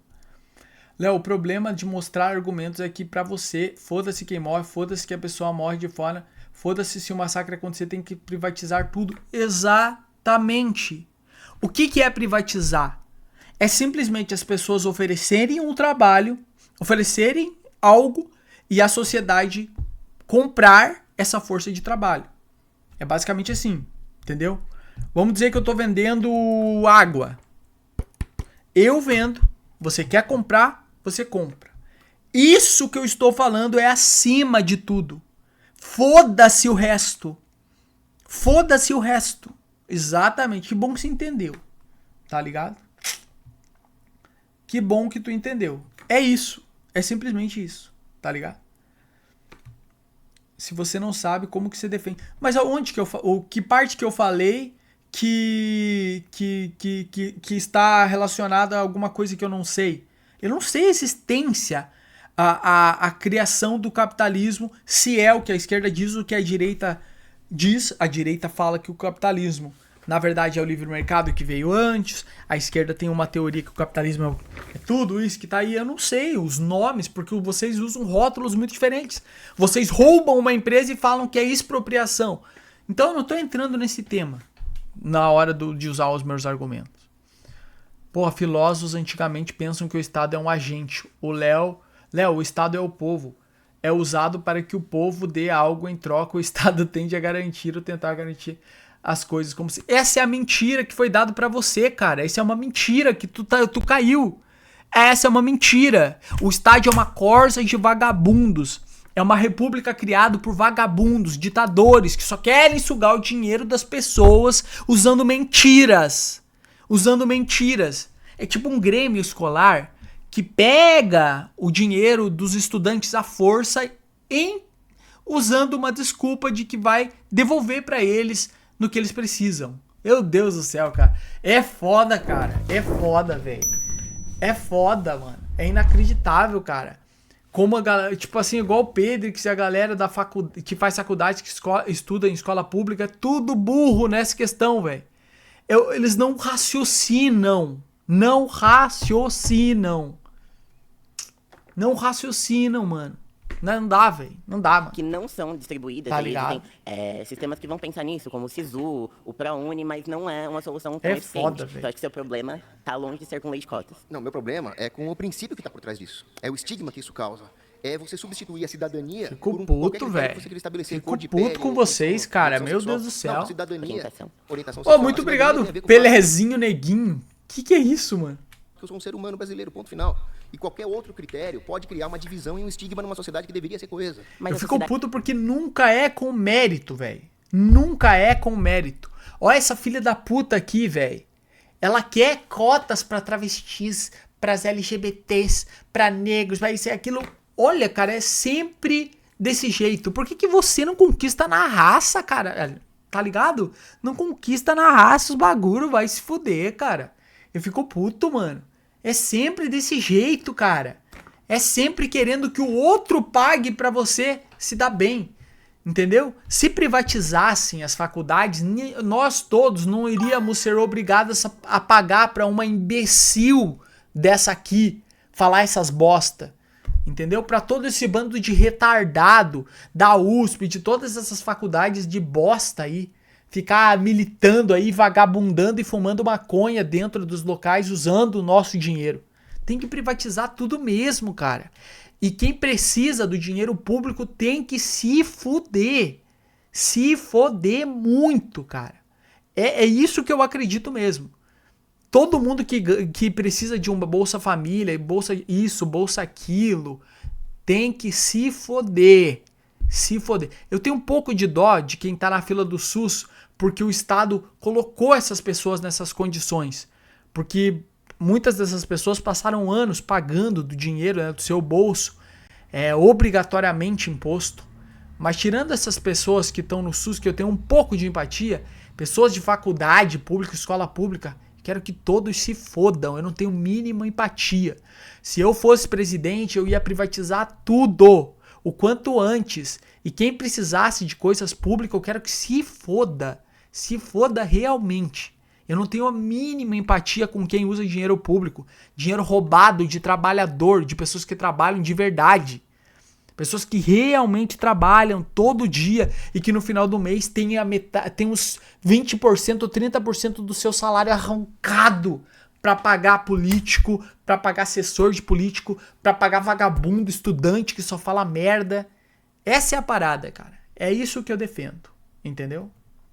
Léo, o problema de mostrar argumentos é que pra você, foda-se quem morre, foda-se que a pessoa morre de fora, foda-se se o massacre acontecer, tem que privatizar tudo. Exatamente. O que é privatizar? É simplesmente as pessoas oferecerem um trabalho, oferecerem algo e a sociedade comprar essa força de trabalho. É basicamente assim, entendeu? Vamos dizer que eu tô vendendo água. Eu vendo, você quer comprar, você compra. Isso que eu estou falando é acima de tudo. Foda-se o resto. Foda-se o resto. Exatamente. Que bom que você entendeu. Tá ligado? Que bom que tu entendeu. É isso. É simplesmente isso. Tá ligado? Se você não sabe, como que você defende? Mas aonde que que parte que eu falei que está relacionada a alguma coisa que eu não sei? Eu não sei a existência, a criação do capitalismo, se é o que a esquerda diz, o que a direita diz. A direita fala que o capitalismo, na verdade, é o livre mercado que veio antes. A esquerda tem uma teoria que o capitalismo é tudo isso que tá aí. Eu não sei os nomes, porque vocês usam rótulos muito diferentes. Vocês roubam uma empresa e falam que é expropriação. Então eu não tô entrando nesse tema na hora de usar os meus argumentos. Porra, filósofos antigamente pensam que o Estado é um agente. Léo, o Estado é o povo. É usado para que o povo dê algo em troca. O Estado tende a garantir ou tentar garantir as coisas como se... Essa é a mentira que foi dado pra você, cara. Essa é uma mentira que tu caiu. Essa é uma mentira. O Estado é uma corja de vagabundos. É uma república criada por vagabundos, ditadores, que só querem sugar o dinheiro das pessoas usando mentiras. Usando mentiras. É tipo um grêmio escolar que pega o dinheiro dos estudantes à força usando uma desculpa de que vai devolver pra eles no que eles precisam. Meu Deus do céu, cara. É foda, cara. É foda, velho. É foda, mano. É inacreditável, cara. Como a galera, tipo assim, igual o Pedro, que se a galera da que faz faculdade, que estuda em escola pública, é tudo burro nessa questão, velho. Eles não raciocinam. Não raciocinam. Não raciocinam, mano. Não dá, velho. Não dá, mano. Que não são distribuídas. Tá Aí ligado? existem sistemas que vão pensar nisso, como o SISU, o ProUni, mas não é uma solução tão É eficiente. foda, velho. Então acho que seu problema tá longe de ser com lei de cotas. Não, meu problema é com o princípio que está por trás disso. É o estigma que isso causa. É você substituir a cidadania Fico por puto, qualquer critério velho. que você queira estabelecer. Fico cor de puto pele, com ou vocês, orientação cara. Meu sexual. Deus do céu. Não, cidadania, orientação Ô, sexual. muito A cidadania obrigado, tem a ver com o fato Pelezinho Neguinho. Que é isso, mano? que eu sou um ser humano brasileiro, ponto final. E qualquer outro critério pode criar uma divisão e um estigma numa sociedade que deveria ser coesa. Mas Eu a fico sociedade- puto porque nunca é com mérito, velho. Nunca é com mérito. Olha essa filha da puta aqui, velho. Ela quer cotas pra travestis, pras LGBTs, pra negros, vai ser aquilo. Olha, cara, é sempre desse jeito. Por que você não conquista na raça, cara? Tá ligado? Não conquista na raça os bagulho, vai se fuder, cara. Eu fico puto, mano. É sempre desse jeito, cara. É sempre querendo que o outro pague pra você se dar bem. Entendeu? Se privatizassem as faculdades, nós todos não iríamos ser obrigados a pagar pra uma imbecil dessa aqui falar essas bosta. Entendeu? Pra todo esse bando de retardado da USP, de todas essas faculdades de bosta aí, ficar militando aí, vagabundando e fumando maconha dentro dos locais usando o nosso dinheiro. Tem que privatizar tudo mesmo, cara. E quem precisa do dinheiro público tem que se fuder. Se foder muito, cara. É isso que eu acredito mesmo. Todo mundo que precisa de uma Bolsa Família, Bolsa isso, Bolsa aquilo, tem que se foder. Se foder. Eu tenho um pouco de dó de quem tá na fila do SUS porque o Estado colocou essas pessoas nessas condições. Porque muitas dessas pessoas passaram anos pagando do dinheiro, né, do seu bolso, obrigatoriamente imposto. Mas tirando essas pessoas que estão no SUS, que eu tenho um pouco de empatia, pessoas de faculdade pública, escola pública, quero que todos se fodam, eu não tenho mínima empatia. Se eu fosse presidente, eu ia privatizar tudo, o quanto antes. E quem precisasse de coisas públicas, eu quero que se foda realmente. Eu não tenho a mínima empatia com quem usa dinheiro público, dinheiro roubado de trabalhador, de pessoas que trabalham de verdade. Pessoas que realmente trabalham todo dia e que no final do mês tem uns 20% ou 30% do seu salário arrancado para pagar político, para pagar assessor de político, para pagar vagabundo, estudante que só fala merda. Essa é a parada, cara. É isso que eu defendo, entendeu?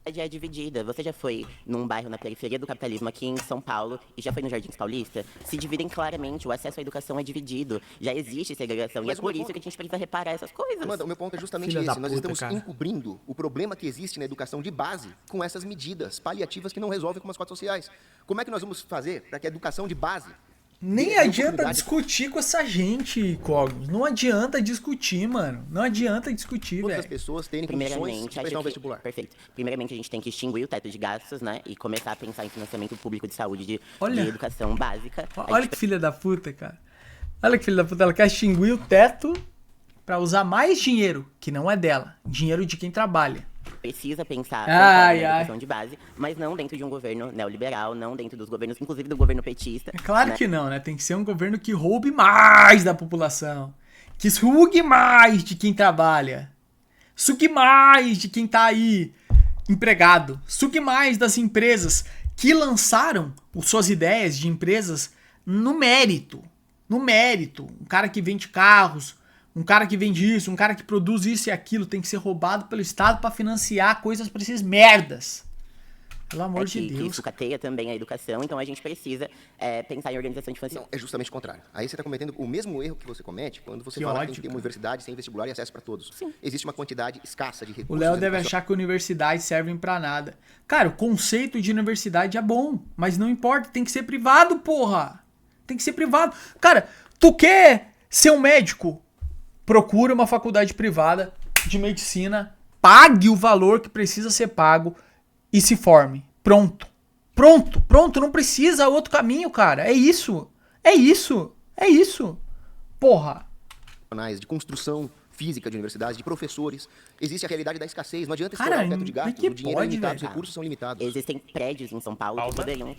É dividida. Você já foi num bairro na periferia do capitalismo aqui em São Paulo e já foi no Jardins Paulista? Se dividem claramente, o acesso à educação é dividido. Já existe segregação e é por isso que a gente precisa reparar essas coisas. Amanda, o meu ponto é justamente Filha da esse. Nós puta, estamos cara. encobrindo o problema que existe na educação de base com essas medidas paliativas que não resolvem com as cotas sociais. Como é que nós vamos fazer para que a educação de base... Nem dê adianta oportunidade- discutir com essa gente, Cogos. Não adianta discutir, mano. Não adianta discutir, Todas as velho. pessoas terem condições de Primeiramente, prestar um acho que, vestibular. perfeito. Primeiramente, a gente tem que extinguir o teto de gastos, né? E começar a pensar em financiamento público de saúde, de educação básica. Olha que filha da puta, cara. Olha que filha da puta. Ela quer extinguir o teto pra usar mais dinheiro, que não é dela. Dinheiro de quem trabalha. Precisa pensar Ai, na educação ai. de base, mas não dentro de um governo neoliberal, não dentro dos governos, inclusive do governo petista. É claro né? que não, né? Tem que ser um governo que roube mais da população. Que sugue mais de quem trabalha. Sugue mais de quem tá aí empregado. Sugue mais das empresas que lançaram suas ideias de empresas no mérito. No mérito. Um cara que vende carros, um cara que vende isso, um cara que produz isso e aquilo tem que ser roubado pelo Estado pra financiar coisas pra esses merdas. Pelo amor de que Deus. sucateia também a educação, então a gente precisa pensar em organização de financiamento. Não, é justamente o contrário. Aí você está cometendo o mesmo erro que você comete quando você Que fala que ódio, tem que ter uma cara. universidade sem vestibular e acesso para todos. Sim. Existe uma quantidade escassa de O recursos. Léo deve educacionais. achar que universidades servem pra nada. Cara, o conceito de universidade é bom, mas não importa, tem que ser privado, porra. Tem que ser privado. Cara, tu quer ser um médico? Procura uma faculdade privada de medicina, pague o valor que precisa ser pago e se forme. Pronto. Pronto, pronto, não precisa outro caminho, cara. É isso. É isso. É isso. Porra. De construção física de universidades, de professores. Existe a realidade da escassez. Não adianta Cara, estourar o teto de mas gastos. que O dinheiro é pode, limitado, velho? os recursos são limitados. Existem prédios em São Paulo que Pausa. poderiam...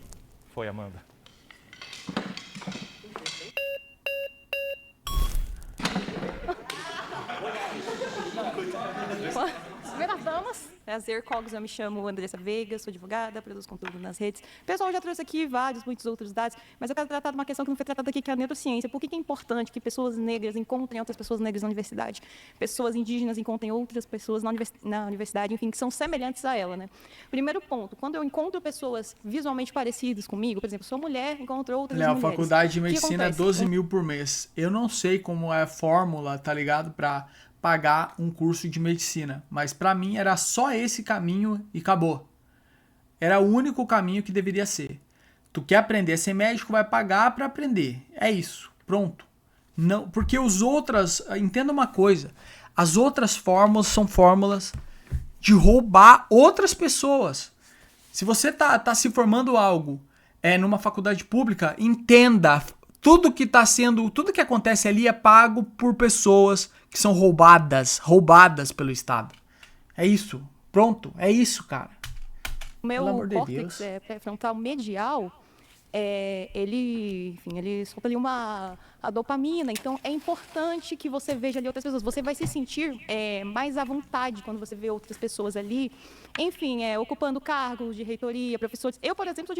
Foi, Amanda. Primeiras damas, prazer, Cogos, eu me chamo Andressa Veiga, sou advogada, produzo conteúdo nas redes. O pessoal já trouxe aqui muitos outros dados, mas eu quero tratar de uma questão que não foi tratada aqui, que é a neurociência. Por que é importante que pessoas negras encontrem outras pessoas negras na universidade? Pessoas indígenas encontrem outras pessoas na universidade, enfim, que são semelhantes a ela, né? Primeiro ponto, quando eu encontro pessoas visualmente parecidas comigo, por exemplo, sou mulher, encontro outras Léo, a mulheres. faculdade de O que medicina é acontece? 12 mil por mês. Eu não sei como é a fórmula, tá ligado? pagar um curso de medicina. Mas pra mim era só esse caminho e acabou. Era o único caminho que deveria ser. Tu quer aprender a ser médico, vai pagar pra aprender. É isso. Pronto. Não, porque os outras... Entenda uma coisa. As outras fórmulas são fórmulas de roubar outras pessoas. Se você tá se formando algo numa faculdade pública, entenda. Tudo que acontece ali é pago por pessoas que são roubadas pelo Estado. É isso. Pronto. É isso, cara. O meu Pelo amor de córtex Deus. pré-frontal medial, ele solta ali a dopamina. Então, é importante que você veja ali outras pessoas. Você vai se sentir mais à vontade quando você vê outras pessoas ali. Enfim, ocupando cargos de reitoria, professores. Eu, por exemplo,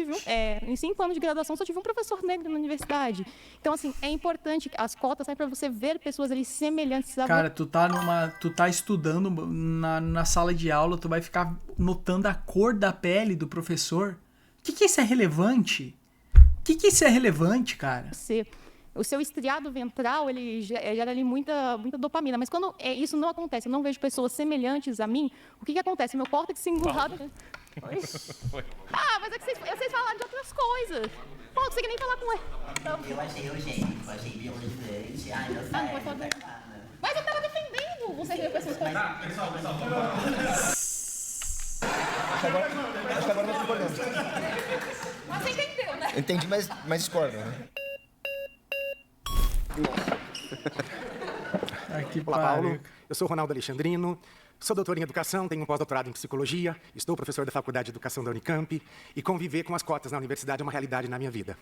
em 5 anos de graduação, só tive um professor negro na universidade. Então, assim, é importante, as cotas saem para você ver pessoas ali semelhantes a você. Cara, tu tá estudando na sala de aula, tu vai ficar notando a cor da pele do professor. O que isso é relevante? O que isso é relevante, cara? O seu estriado ventral, ele gera ali muita dopamina. Mas quando isso não acontece, eu não vejo pessoas semelhantes a mim, o que acontece? Meu córtex se emburrado... mas é que vocês falaram de outras coisas. Pô, não consegui nem falar com ele. Eu achei eugênico, achei biologizante. Ai, meu Não pode falar. Mas eu tava defendendo você ver pessoas com... Acho que agora nós concordamos. Mas você entendeu, né? Entendi, mas discordo, né? Aqui, Olá, Paulo. Eu sou Ronaldo Alexandrino, sou doutor em educação, tenho um pós-doutorado em psicologia, estou professor da Faculdade de Educação da Unicamp e conviver com as cotas na universidade é uma realidade na minha vida.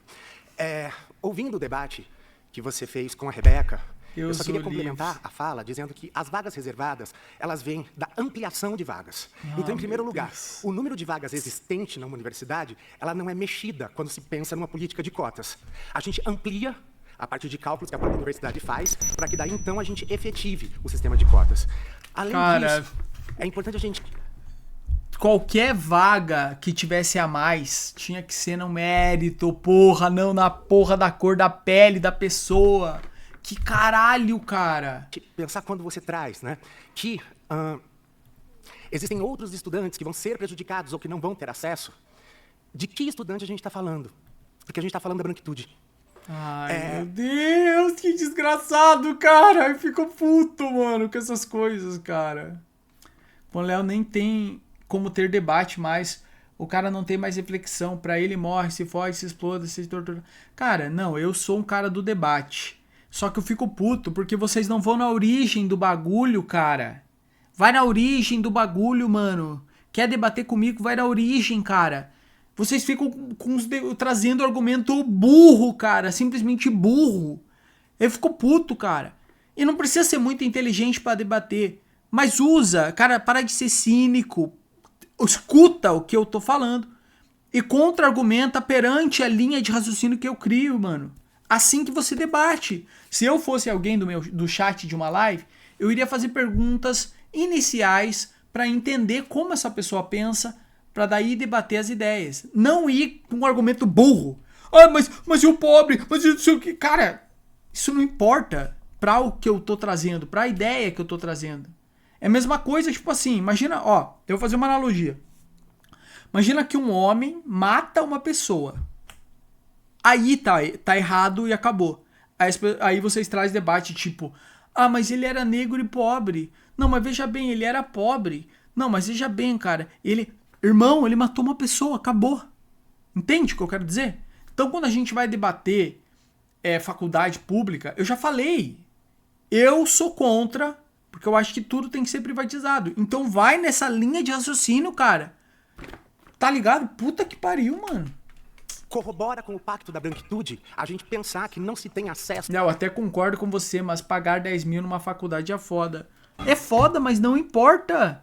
Ouvindo o debate que você fez com a Rebeca, eu só queria complementar a fala dizendo que as vagas reservadas, elas vêm da ampliação de vagas. Então, em primeiro lugar, o número de vagas existente numa universidade, ela não é mexida quando se pensa numa política de cotas. A gente amplia a partir de cálculos que a própria universidade faz, para que daí, então, a gente efetive o sistema de cotas. Além disso, é importante a gente... Qualquer vaga que tivesse a mais tinha que ser no mérito, porra, não na porra da cor da pele da pessoa. Que caralho, cara. Pensar quando você traz, né, que existem outros estudantes que vão ser prejudicados ou que não vão ter acesso. De que estudante a gente está falando? Porque a gente está falando da branquitude. Ai, meu Deus, que desgraçado, cara. Eu fico puto, mano, com essas coisas, cara. O Léo nem tem como ter debate mais. O cara não tem mais reflexão. Pra ele morre, se foge, se exploda, se tortura. Cara, não, eu sou um cara do debate. Só que eu fico puto porque vocês não vão na origem do bagulho, cara. Vai na origem do bagulho, mano. Quer debater comigo? Vai na origem, cara. Vocês ficam trazendo argumento burro, cara. Simplesmente burro. Eu fico puto, cara. E não precisa ser muito inteligente pra debater. Mas usa, cara, para de ser cínico. Escuta o que eu tô falando. E contra-argumenta perante a linha de raciocínio que eu crio, mano. Assim que você debate. Se eu fosse alguém do chat de uma live, eu iria fazer perguntas iniciais para entender como essa pessoa pensa, para daí debater as ideias. Não ir com um argumento burro. Ah, mas e o pobre? Mas isso o que? Cara, isso não importa para o que eu tô trazendo, para a ideia que eu tô trazendo. É a mesma coisa, tipo assim, imagina, ó, eu vou fazer uma analogia. Imagina que um homem mata uma pessoa. Aí tá errado e acabou. Aí vocês trazem debate tipo, ah, mas ele era negro e pobre. Não, mas veja bem, ele era pobre. Não, mas veja bem, cara, irmão, ele matou uma pessoa, acabou. Entende o que eu quero dizer? Então, quando a gente vai debater faculdade pública, eu já falei, eu sou contra, porque eu acho que tudo tem que ser privatizado. Então vai nessa linha de raciocínio, cara. Tá ligado? Puta que pariu, mano. Corrobora com o pacto da branquitude a gente pensar que não se tem acesso... Não, eu até concordo com você, mas pagar 10 mil numa faculdade é foda. É foda, mas não importa.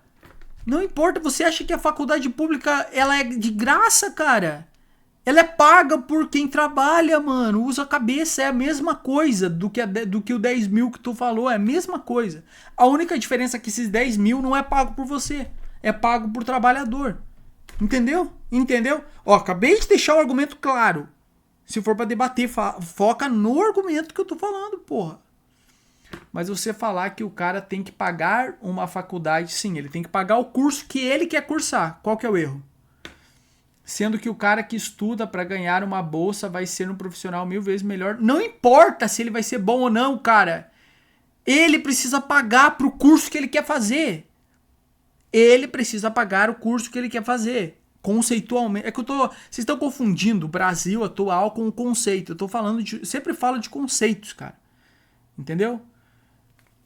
Não importa, você acha que a faculdade pública ela é de graça, cara? Ela é paga por quem trabalha, mano. Usa a cabeça, é a mesma coisa do que o 10 mil que tu falou, é a mesma coisa. A única diferença é que esses 10 mil não é pago por você, é pago por trabalhador. Entendeu? Entendeu? Ó, acabei de deixar o argumento claro. Se for pra debater, foca no argumento que eu tô falando, porra. Mas você falar que o cara tem que pagar uma faculdade, sim, ele tem que pagar o curso que ele quer cursar. Qual que é o erro? Sendo que o cara que estuda para ganhar uma bolsa vai ser um profissional 1000 vezes melhor. Não importa se ele vai ser bom ou não, cara. Ele precisa pagar pro curso que ele quer fazer. Ele precisa pagar o curso que ele quer fazer. Conceitualmente. É que vocês estão confundindo o Brasil atual com o conceito. Eu tô falando sempre falo de conceitos, cara. Entendeu?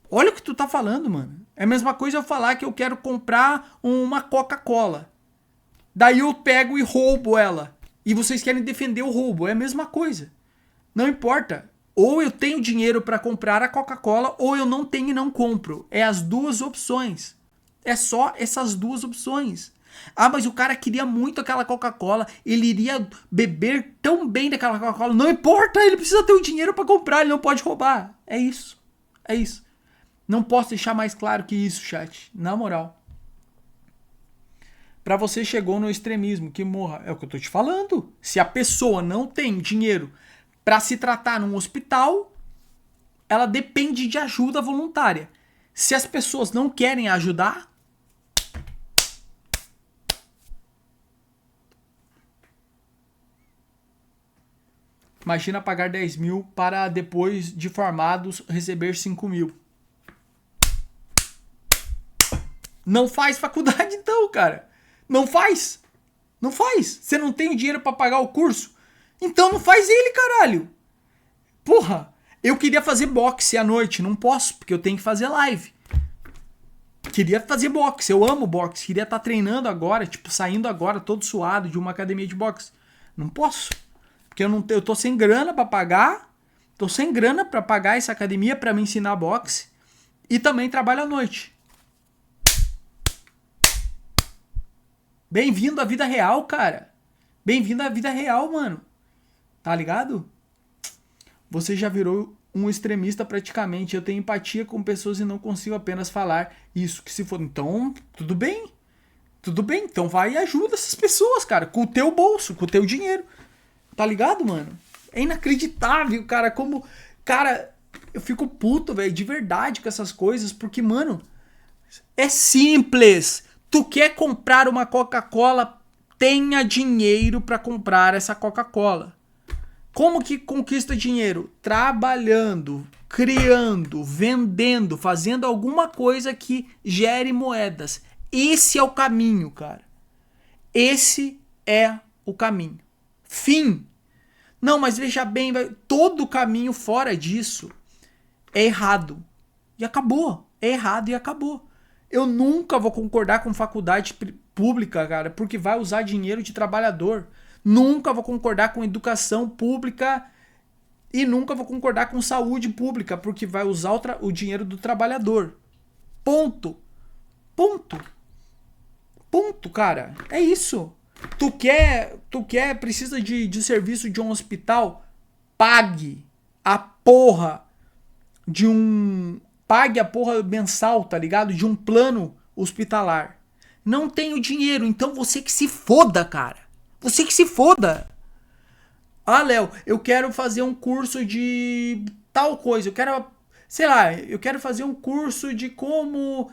Olha o que tu tá falando, mano. É a mesma coisa eu falar que eu quero comprar uma Coca-Cola. Daí eu pego e roubo ela. E vocês querem defender o roubo. É a mesma coisa. Não importa. Ou eu tenho dinheiro para comprar a Coca-Cola, ou eu não tenho e não compro. É as duas opções. É só essas duas opções. Ah, mas o cara queria muito aquela Coca-Cola. Ele iria beber tão bem daquela Coca-Cola. Não importa, ele precisa ter o dinheiro para comprar. Ele não pode roubar. É isso. É isso. Não posso deixar mais claro que isso, chat. Na moral. Pra você chegou no extremismo, que morra. É o que eu tô te falando. Se a pessoa não tem dinheiro pra se tratar num hospital, ela depende de ajuda voluntária. Se as pessoas não querem ajudar, imagina pagar 10 mil para depois de formados receber 5 mil. Não faz faculdade então, cara. Não faz. Não faz. Você não tem o dinheiro pra pagar o curso? Então não faz ele, caralho. Porra, eu queria fazer boxe à noite. Não posso, porque eu tenho que fazer live. Queria fazer boxe. Eu amo boxe. Queria estar treinando agora, tipo, saindo agora todo suado de uma academia de boxe. Não posso. Porque eu tô sem grana pra pagar. Tô sem grana pra pagar essa academia pra me ensinar boxe. E também trabalho à noite. Bem-vindo à vida real, cara. Bem-vindo à vida real, mano. Tá ligado? Você já virou um extremista praticamente. Eu tenho empatia com pessoas e não consigo apenas falar isso. Que se for... Então, tudo bem. Tudo bem. Então vai e ajuda essas pessoas, cara. Com o teu bolso, com o teu dinheiro. Tá ligado, mano? É inacreditável, cara. Como... Cara, eu fico puto, velho. De verdade com essas coisas. Porque, mano... É simples. Tu quer comprar uma Coca-Cola, tenha dinheiro para comprar essa Coca-Cola. Como que conquista dinheiro? Trabalhando, criando, vendendo, fazendo alguma coisa que gere moedas. Esse é o caminho, cara. Esse é o caminho. Fim. Não, mas veja bem, todo caminho fora disso é errado. E acabou. É errado e acabou. Eu nunca vou concordar com faculdade pública, cara, porque vai usar dinheiro de trabalhador. Nunca vou concordar com educação pública e nunca vou concordar com saúde pública, porque vai usar o dinheiro do trabalhador. Ponto. Ponto. Ponto, cara. É isso. Precisa de serviço de um hospital? Pague a porra de um... Pague a porra mensal, tá ligado? De um plano hospitalar. Não tenho dinheiro, então você que se foda, cara. Você que se foda. Ah, Léo, eu quero fazer um curso de tal coisa. Eu quero, sei lá, eu quero fazer um curso de como...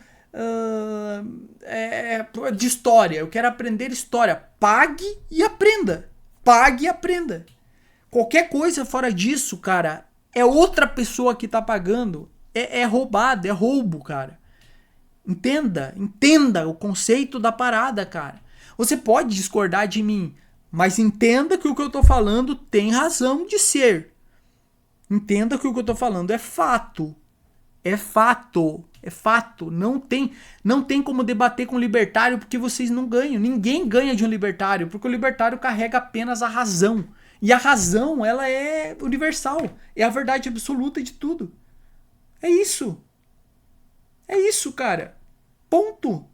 de história. Eu quero aprender história. Pague e aprenda. Pague e aprenda. Qualquer coisa fora disso, cara, é outra pessoa que tá pagando. É roubado, é roubo, cara. Entenda o conceito da parada, cara. Você pode discordar de mim, mas entenda que o que eu tô falando tem razão de ser. Entenda que o que eu tô falando é fato. É fato. É fato. Não tem como debater com o libertário porque vocês não ganham. Ninguém ganha de um libertário, porque o libertário carrega apenas a razão. E a razão, ela é universal. É a verdade absoluta de tudo. É isso. É isso, cara. Ponto.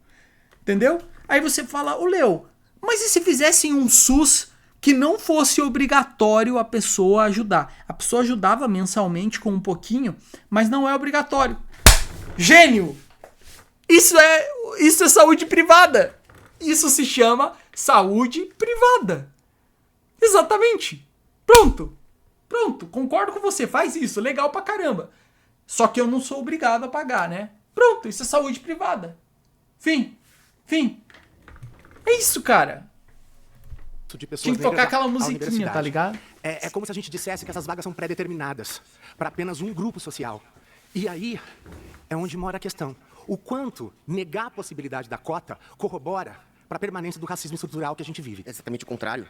Entendeu? Aí você fala, ô Leo, mas e se fizessem um SUS que não fosse obrigatório a pessoa ajudar? A pessoa ajudava mensalmente com um pouquinho, mas não é obrigatório. Gênio! Isso é saúde privada. Isso se chama saúde privada. Exatamente. Pronto. Concordo com você. Faz isso. Legal pra caramba. Só que eu não sou obrigado a pagar, né? Pronto, isso é saúde privada. Fim. É isso, cara. De pessoas Tinha que tocar negras aquela à musiquinha, universidade. tá ligado? É como se a gente dissesse que essas vagas são pré-determinadas para apenas um grupo social. E aí é onde mora a questão. O quanto negar a possibilidade da cota corrobora para a permanência do racismo estrutural que a gente vive. É exatamente o contrário.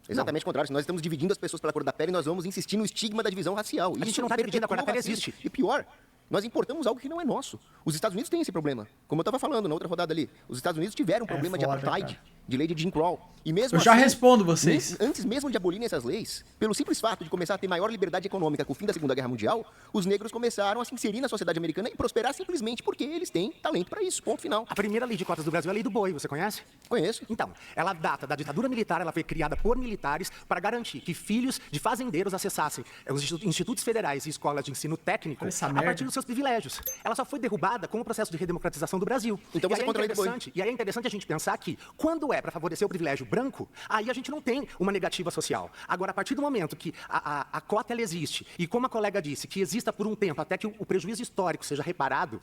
Exatamente o contrário. Se nós estamos dividindo as pessoas pela cor da pele, nós vamos insistir no estigma da divisão racial. A gente não está dividindo, a cor da pele existe. E pior, nós importamos algo que não é nosso. Os Estados Unidos têm esse problema. Como eu estava falando na outra rodada ali, os Estados Unidos tiveram um problema de foda, apartheid, cara. de lei de Jim Crow. E mesmo Eu já assim, respondo vocês. Antes mesmo de abolirem essas leis, pelo simples fato de começar a ter maior liberdade econômica com o fim da Segunda Guerra Mundial, os negros começaram a se inserir na sociedade americana e prosperar simplesmente porque eles têm talento para isso. Ponto final. A primeira lei de cotas do Brasil é a Lei do Boi, você conhece? Conheço. Então, ela data da ditadura militar, ela foi criada por militares para garantir que filhos de fazendeiros acessassem os institutos federais e escolas de ensino técnico Olha essa a merda. partir dos seus privilégios. Ela só foi derrubada com o processo de redemocratização do Brasil. Então você é contra a Lei do Boi. E aí é interessante a gente pensar que, quando é para favorecer o privilégio branco, aí a gente não tem uma negativa social. Agora, a partir do momento que a cota ela existe, e como a colega disse, que exista por um tempo até que o prejuízo histórico seja reparado,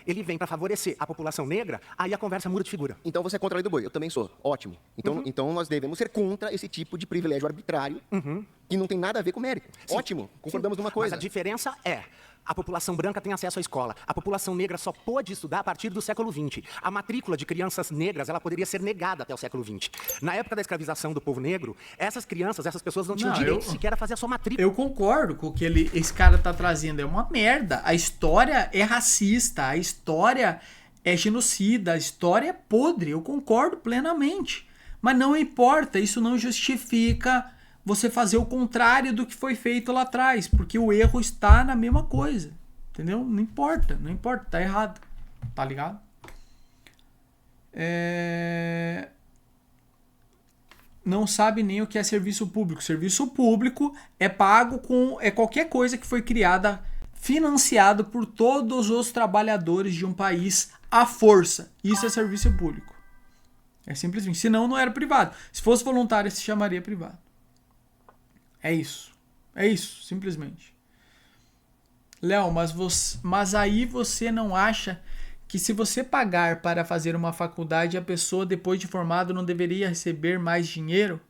ele vem para favorecer a população negra, aí a conversa muda de figura. Então você é contra a Lei do Boi. Eu também sou. Ótimo. Então nós devemos ser contra esse tipo de privilégio arbitrário que não tem nada a ver com mérito. Sim. Ótimo. Concordamos numa coisa. Mas a diferença é: a população branca tem acesso à escola. A população negra só pôde estudar a partir do século XX. A matrícula de crianças negras, ela poderia ser negada até o século XX. Na época da escravização do povo negro, essas crianças, essas pessoas não tinham direito sequer a fazer a sua matrícula. Eu concordo com o que esse cara tá trazendo. É uma merda. A história é racista. A história é genocida. A história é podre. Eu concordo plenamente. Mas não importa. Isso não justifica você fazer o contrário do que foi feito lá atrás, porque o erro está na mesma coisa, entendeu? Não importa, tá errado, tá ligado? Não sabe nem o que é serviço público. Serviço público é pago com qualquer coisa que foi criada, financiado por todos os trabalhadores de um país à força. Isso é serviço público. É simplesmente. Senão não era privado. Se fosse voluntário, se chamaria privado. É isso, simplesmente. Léo, mas aí você não acha que se você pagar para fazer uma faculdade, a pessoa depois de formado não deveria receber mais dinheiro?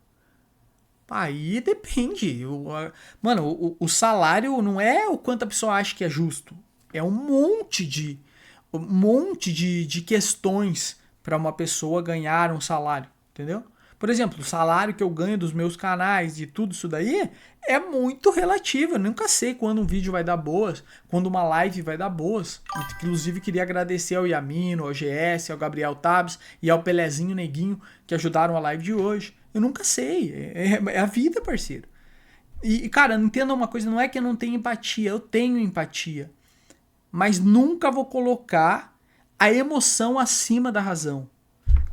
Aí depende. O salário não é o quanto a pessoa acha que é justo. É um monte de questões para uma pessoa ganhar um salário, entendeu? Por exemplo, o salário que eu ganho dos meus canais e tudo isso daí é muito relativo. Eu nunca sei quando um vídeo vai dar boas, quando uma live vai dar boas. Inclusive, queria agradecer ao Yamino, ao GS, ao Gabriel Tabs e ao Pelezinho Neguinho que ajudaram a live de hoje. Eu nunca sei. É a vida, parceiro. E, cara, entenda uma coisa, não é que eu não tenho empatia. Eu tenho empatia. Mas nunca vou colocar a emoção acima da razão.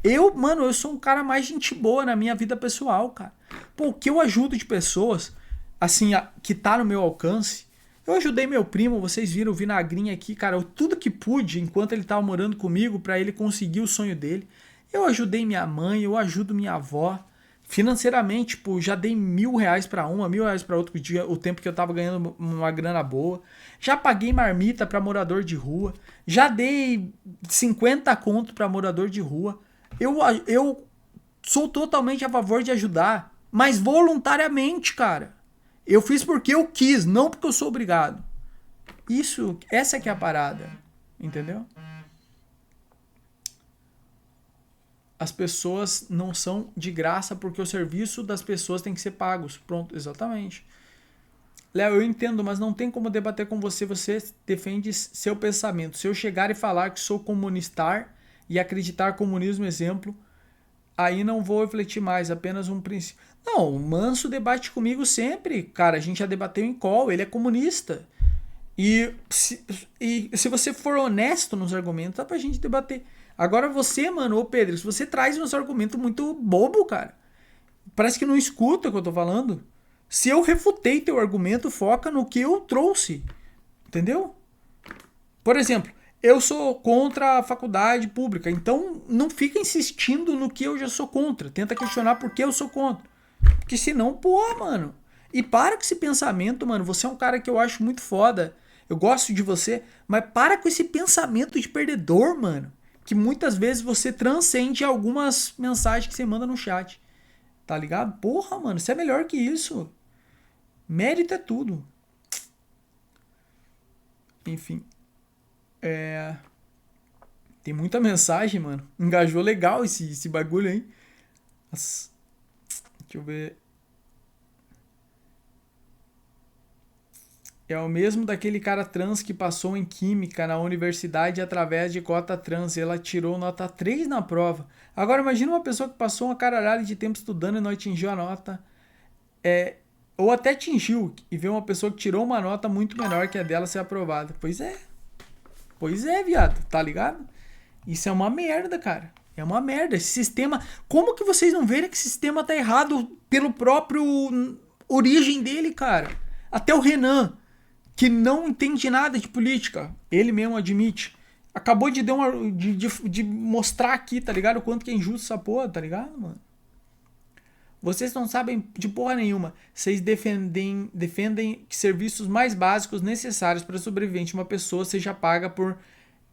Eu sou um cara mais gente boa na minha vida pessoal, cara. Pô, o que eu ajudo de pessoas, assim, que tá no meu alcance. Eu ajudei meu primo, vocês viram o Vinagrinho aqui, cara. Tudo que pude, enquanto ele tava morando comigo, pra ele conseguir o sonho dele. Eu ajudei minha mãe, eu ajudo minha avó. Financeiramente, tipo, já dei R$1.000 pra uma, R$1.000 pra outro dia, o tempo que eu tava ganhando uma grana boa. Já paguei marmita pra morador de rua. Já dei 50 conto pra morador de rua. Eu sou totalmente a favor de ajudar, mas voluntariamente, cara. Eu fiz porque eu quis, não porque eu sou obrigado. Essa que é a parada, entendeu? As pessoas não são de graça porque o serviço das pessoas tem que ser pagos. Pronto, exatamente. Léo, eu entendo, mas não tem como debater com você. Você defende seu pensamento. Se eu chegar e falar que sou comunistar e acreditar comunismo exemplo, aí não vou refletir mais, apenas um princípio. Não, o Manso debate comigo sempre. Cara, a gente já debateu em call, ele é comunista. E se você for honesto nos argumentos, dá pra gente debater. Agora você, mano, ô Pedro, se você traz uns argumentos muito bobo, cara, parece que não escuta o que eu tô falando. Se eu refutei teu argumento, foca no que eu trouxe. Entendeu? Por exemplo, eu sou contra a faculdade pública, então não fica insistindo no que eu já sou contra. Tenta questionar por que eu sou contra. Porque senão, pô, mano. E para com esse pensamento, mano. Você é um cara que eu acho muito foda. eu gosto de você, mas para com esse pensamento de perdedor, mano. Que muitas vezes você transcende algumas mensagens que você manda no chat. Tá ligado? Porra, mano, você é melhor que isso. Mérito é tudo. Enfim. Tem muita mensagem, mano. Engajou legal esse bagulho aí. Nossa. Deixa eu ver. É o mesmo daquele cara trans que passou em química na universidade através de cota trans. Ela tirou nota 3 na prova. Agora imagina uma pessoa que passou uma caralhada de tempo estudando e não atingiu a nota. Ou até atingiu e vê uma pessoa que tirou uma nota muito menor que a dela ser aprovada. Pois é. Pois é, viado. Tá ligado? Isso é uma merda, cara. É uma merda. Esse sistema... Como que vocês não verem que esse sistema tá errado pelo próprio origem dele, cara? Até o Renan, que não entende nada de política, ele mesmo admite. Acabou de mostrar aqui, tá ligado? O quanto que é injusto essa porra, tá ligado, mano? Vocês não sabem de porra nenhuma. Vocês defendem que serviços mais básicos necessários para a sobrevivência de uma pessoa seja paga por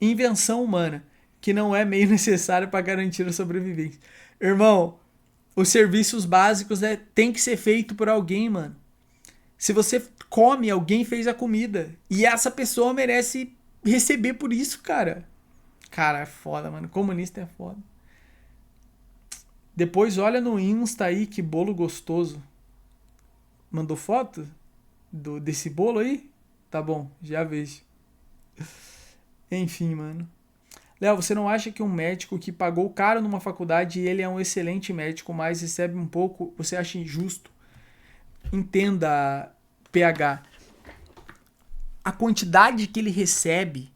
invenção humana, que não é meio necessário para garantir a sobrevivência. Irmão, os serviços básicos tem que ser feito por alguém, mano. Se você come, alguém fez a comida. E essa pessoa merece receber por isso, cara. Cara, é foda, mano. Comunista é foda. Depois olha no Insta aí, que bolo gostoso. Mandou foto desse bolo aí? Tá bom, já vejo. Enfim, mano. Léo, você não acha que um médico que pagou caro numa faculdade e ele é um excelente médico, mas recebe um pouco, você acha injusto? Entenda, PH. A quantidade que ele recebe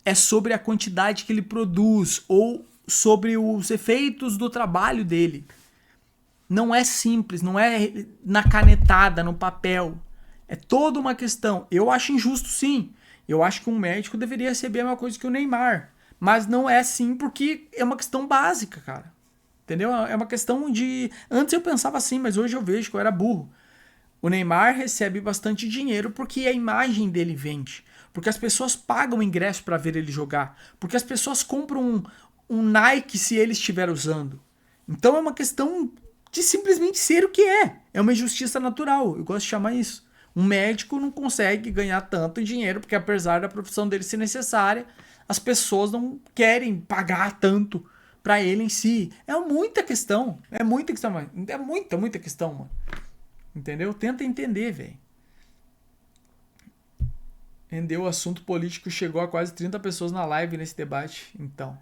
é sobre a quantidade que ele produz ou sobre os efeitos do trabalho dele. Não é simples, não é na canetada, no papel. É toda uma questão. Eu acho injusto, sim. Eu acho que um médico deveria receber a mesma coisa que o Neymar. Mas não é assim porque é uma questão básica, cara. Entendeu? É uma questão de... Antes eu pensava assim, mas hoje eu vejo que eu era burro. O Neymar recebe bastante dinheiro porque a imagem dele vende. Porque as pessoas pagam ingresso para ver ele jogar. Porque as pessoas compram um Nike se ele estiver usando. Então é uma questão de simplesmente ser o que é. É uma injustiça natural. Eu gosto de chamar isso. Um médico não consegue ganhar tanto dinheiro porque apesar da profissão dele ser necessária, as pessoas não querem pagar tanto para ele em si. É muita questão. É muita questão, mano. É muita questão, mano. Entendeu? Tenta entender, velho. Rendeu o assunto político, chegou a quase 30 pessoas na live nesse debate. Então,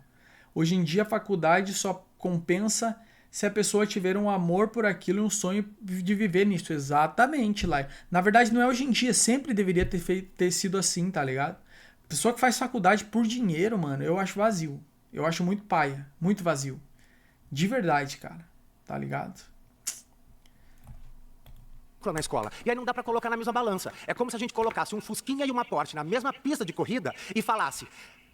hoje em dia a faculdade só compensa se a pessoa tiver um amor por aquilo e um sonho de viver nisso. Exatamente, Lai. Na verdade, não é hoje em dia, sempre deveria ter sido assim, tá ligado? A pessoa que faz faculdade por dinheiro, mano, eu acho vazio. Eu acho muito paia, muito vazio. De verdade, cara. Tá ligado? Na escola. E aí não dá pra colocar na mesma balança. É como se a gente colocasse um Fusquinha e uma Porsche na mesma pista de corrida e falasse,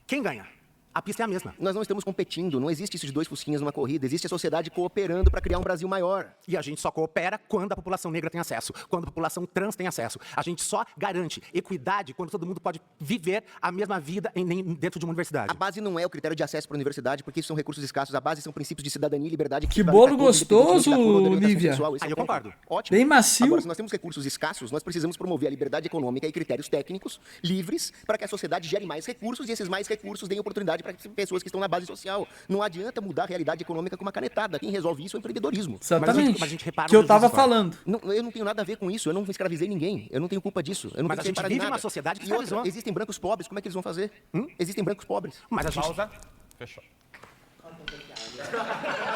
quem ganha? A pista é a mesma. Nós não estamos competindo, não existe isso de dois fusquinhas numa corrida, existe a sociedade cooperando para criar um Brasil maior. E a gente só coopera quando a população negra tem acesso, quando a população trans tem acesso. A gente só garante equidade quando todo mundo pode viver a mesma vida dentro de uma universidade. A base não é o critério de acesso para a universidade, porque isso são recursos escassos. A base são princípios de cidadania e liberdade. Que bolo gostoso, Lívia. Aí eu concordo. Ótimo. Bem macio. Agora, se nós temos recursos escassos, nós precisamos promover a liberdade econômica e critérios técnicos livres para que a sociedade gere mais recursos e esses mais recursos deem oportunidade para pessoas que estão na base social. Não adianta mudar a realidade econômica com uma canetada. Quem resolve isso é o empreendedorismo. Exatamente. Mas a gente repara que eu tava falando. Eu não tenho nada a ver com isso. Eu não escravizei ninguém. Eu não tenho culpa disso. Eu não mas a gente vive numa sociedade que escravizou. Existem brancos pobres. Como é que eles vão fazer? Existem brancos pobres. Mas a gente... Pausa. Fechou.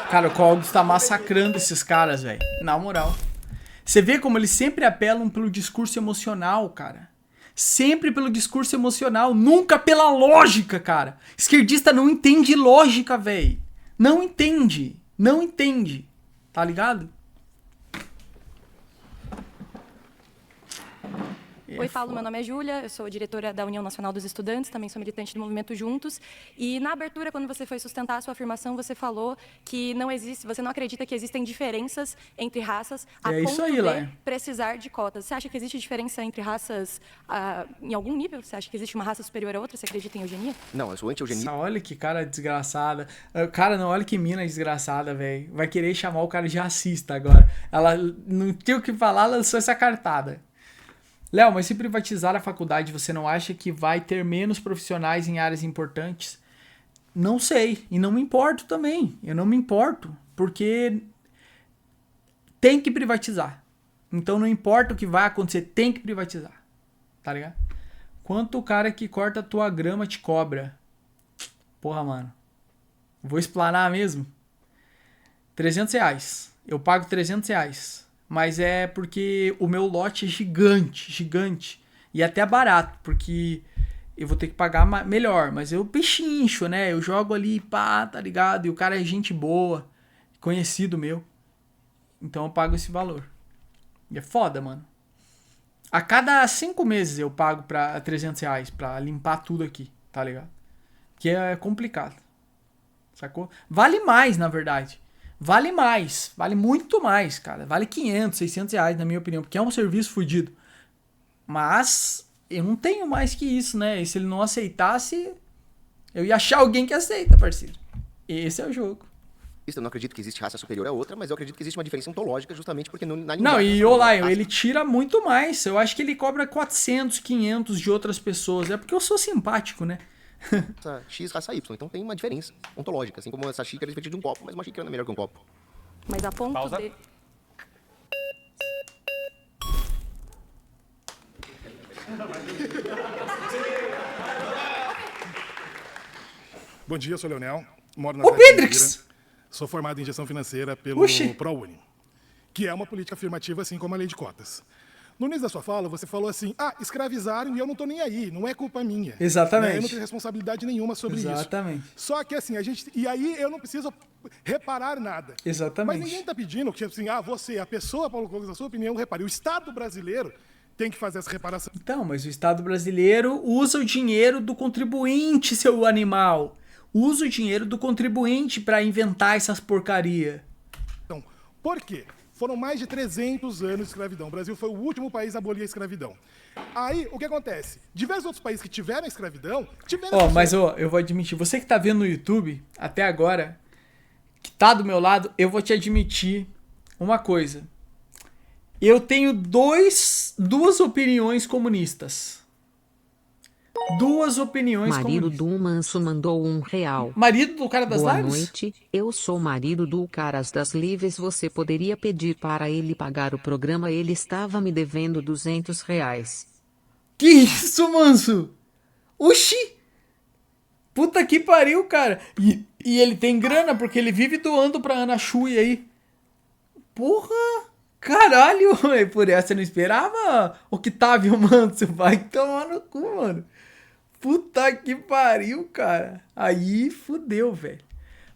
Cara, o Cogos tá massacrando esses caras, velho. Na moral. Você vê como eles sempre apelam pelo discurso emocional, cara. Sempre pelo discurso emocional, nunca pela lógica, cara. Esquerdista não entende lógica, velho. Não entende. Não entende. Tá ligado? Oi, Paulo, meu nome é Júlia, eu sou diretora da União Nacional dos Estudantes, também sou militante do Movimento Juntos. E na abertura, quando você foi sustentar a sua afirmação, você falou que não existe, você não acredita que existem diferenças entre raças a É ponto isso aí, de Laia. precisar de cotas. Você acha que existe diferença entre raças em algum nível? Você acha que existe uma raça superior a outra? Você acredita em eugenia? Não, eu sou anti-eugenia. Nossa, olha que cara desgraçada. Cara, não, olha que mina desgraçada, velho. Vai querer chamar o cara de racista agora. Ela não tinha o que falar, lançou essa cartada. Léo, mas se privatizar a faculdade, você não acha que vai ter menos profissionais em áreas importantes? Não sei. E não me importo também. Eu não me importo. Porque tem que privatizar. Então não importa o que vai acontecer, tem que privatizar. Tá ligado? Quanto o cara que corta a tua grama te cobra? Porra, mano. Vou explanar mesmo? R$300. Eu pago R$300. Mas é porque o meu lote é gigante, gigante. E até barato, porque eu vou ter que pagar melhor. Mas eu pechincho, né? Eu jogo ali, pá, tá ligado? E o cara é gente boa, conhecido meu. Então eu pago esse valor. E é foda, mano. A cada 5 meses eu pago pra R$300 pra limpar tudo aqui, tá ligado? Que é complicado. Sacou? Vale mais, na verdade. Vale mais. Vale muito mais, cara. Vale R$500, R$600, na minha opinião. Porque é um serviço fodido. Mas eu não tenho mais que isso, né? E se ele não aceitasse, eu ia achar alguém que aceita, parceiro. Esse é o jogo. Eu não acredito que existe raça superior a outra, mas eu acredito que existe uma diferença ontológica justamente porque na Não, linguagem... e o Lion, ele tira muito mais. Eu acho que ele cobra 400, 500 de outras pessoas. É porque eu sou simpático, né? Raça X, raça Y. Então tem uma diferença ontológica. Assim como essa xícara é diferente de um copo, mas uma xícara não é melhor que um copo. Mas a ponto Pausa. de... Bom dia, eu sou o Leonel, moro na Ô, cidade de Pedrix! Jandira. Sou formado em gestão financeira pelo Oxi. ProUni, que é uma política afirmativa, assim como a lei de cotas. No início da sua fala, você falou assim, escravizaram e eu não tô nem aí, não é culpa minha. Exatamente. Né? Eu não tenho responsabilidade nenhuma sobre Exatamente. isso. Só que assim, e aí eu não preciso reparar nada. Exatamente. Mas ninguém tá pedindo que assim, você, a pessoa, Paulo Cogos, a sua opinião, repare. O Estado brasileiro tem que fazer essa reparação. Então, mas o Estado brasileiro usa o dinheiro do contribuinte, seu animal. Usa o dinheiro do contribuinte pra inventar essas porcaria. Então, por quê? Foram mais de 300 anos de escravidão. O Brasil foi o último país a abolir a escravidão. Aí, o que acontece? Diversos outros países que tiveram escravidão, tiveram... Mas eu vou admitir, você que tá vendo no YouTube até agora, que tá do meu lado, eu vou te admitir uma coisa. Eu tenho duas opiniões comunistas. Duas opiniões Marido comunistas. do Manso mandou R$1. Marido do cara das Boa lives? noite, eu sou marido do Caras das Lives. Você poderia pedir para ele pagar o programa? Ele estava me devendo R$200. Que isso, Manso? Oxi! Puta que pariu, cara. E ele tem grana porque ele vive doando pra Ana Chui aí. Porra! Caralho! Por essa eu não esperava. Octávio Manso, vai tomar no cu, mano. Puta que pariu, cara. Aí fudeu, velho.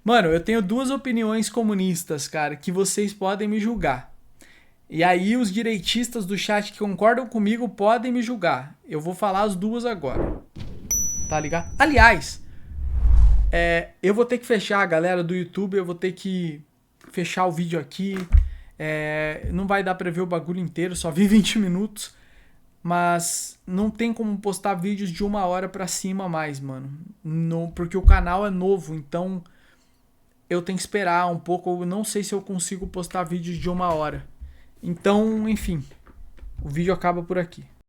Mano, eu tenho duas opiniões comunistas, cara, que vocês podem me julgar. E aí os direitistas do chat que concordam comigo podem me julgar. Eu vou falar as duas agora. Tá ligado? Aliás, eu vou ter que fechar, galera do YouTube. Eu vou ter que fechar o vídeo aqui. Não vai dar pra ver o bagulho inteiro, só vi 20 minutos. Mas não tem como postar vídeos de 1 hora pra cima mais, mano. Não, porque o canal é novo, então eu tenho que esperar um pouco. Eu não sei se eu consigo postar vídeos de 1 hora. Então, enfim, o vídeo acaba por aqui.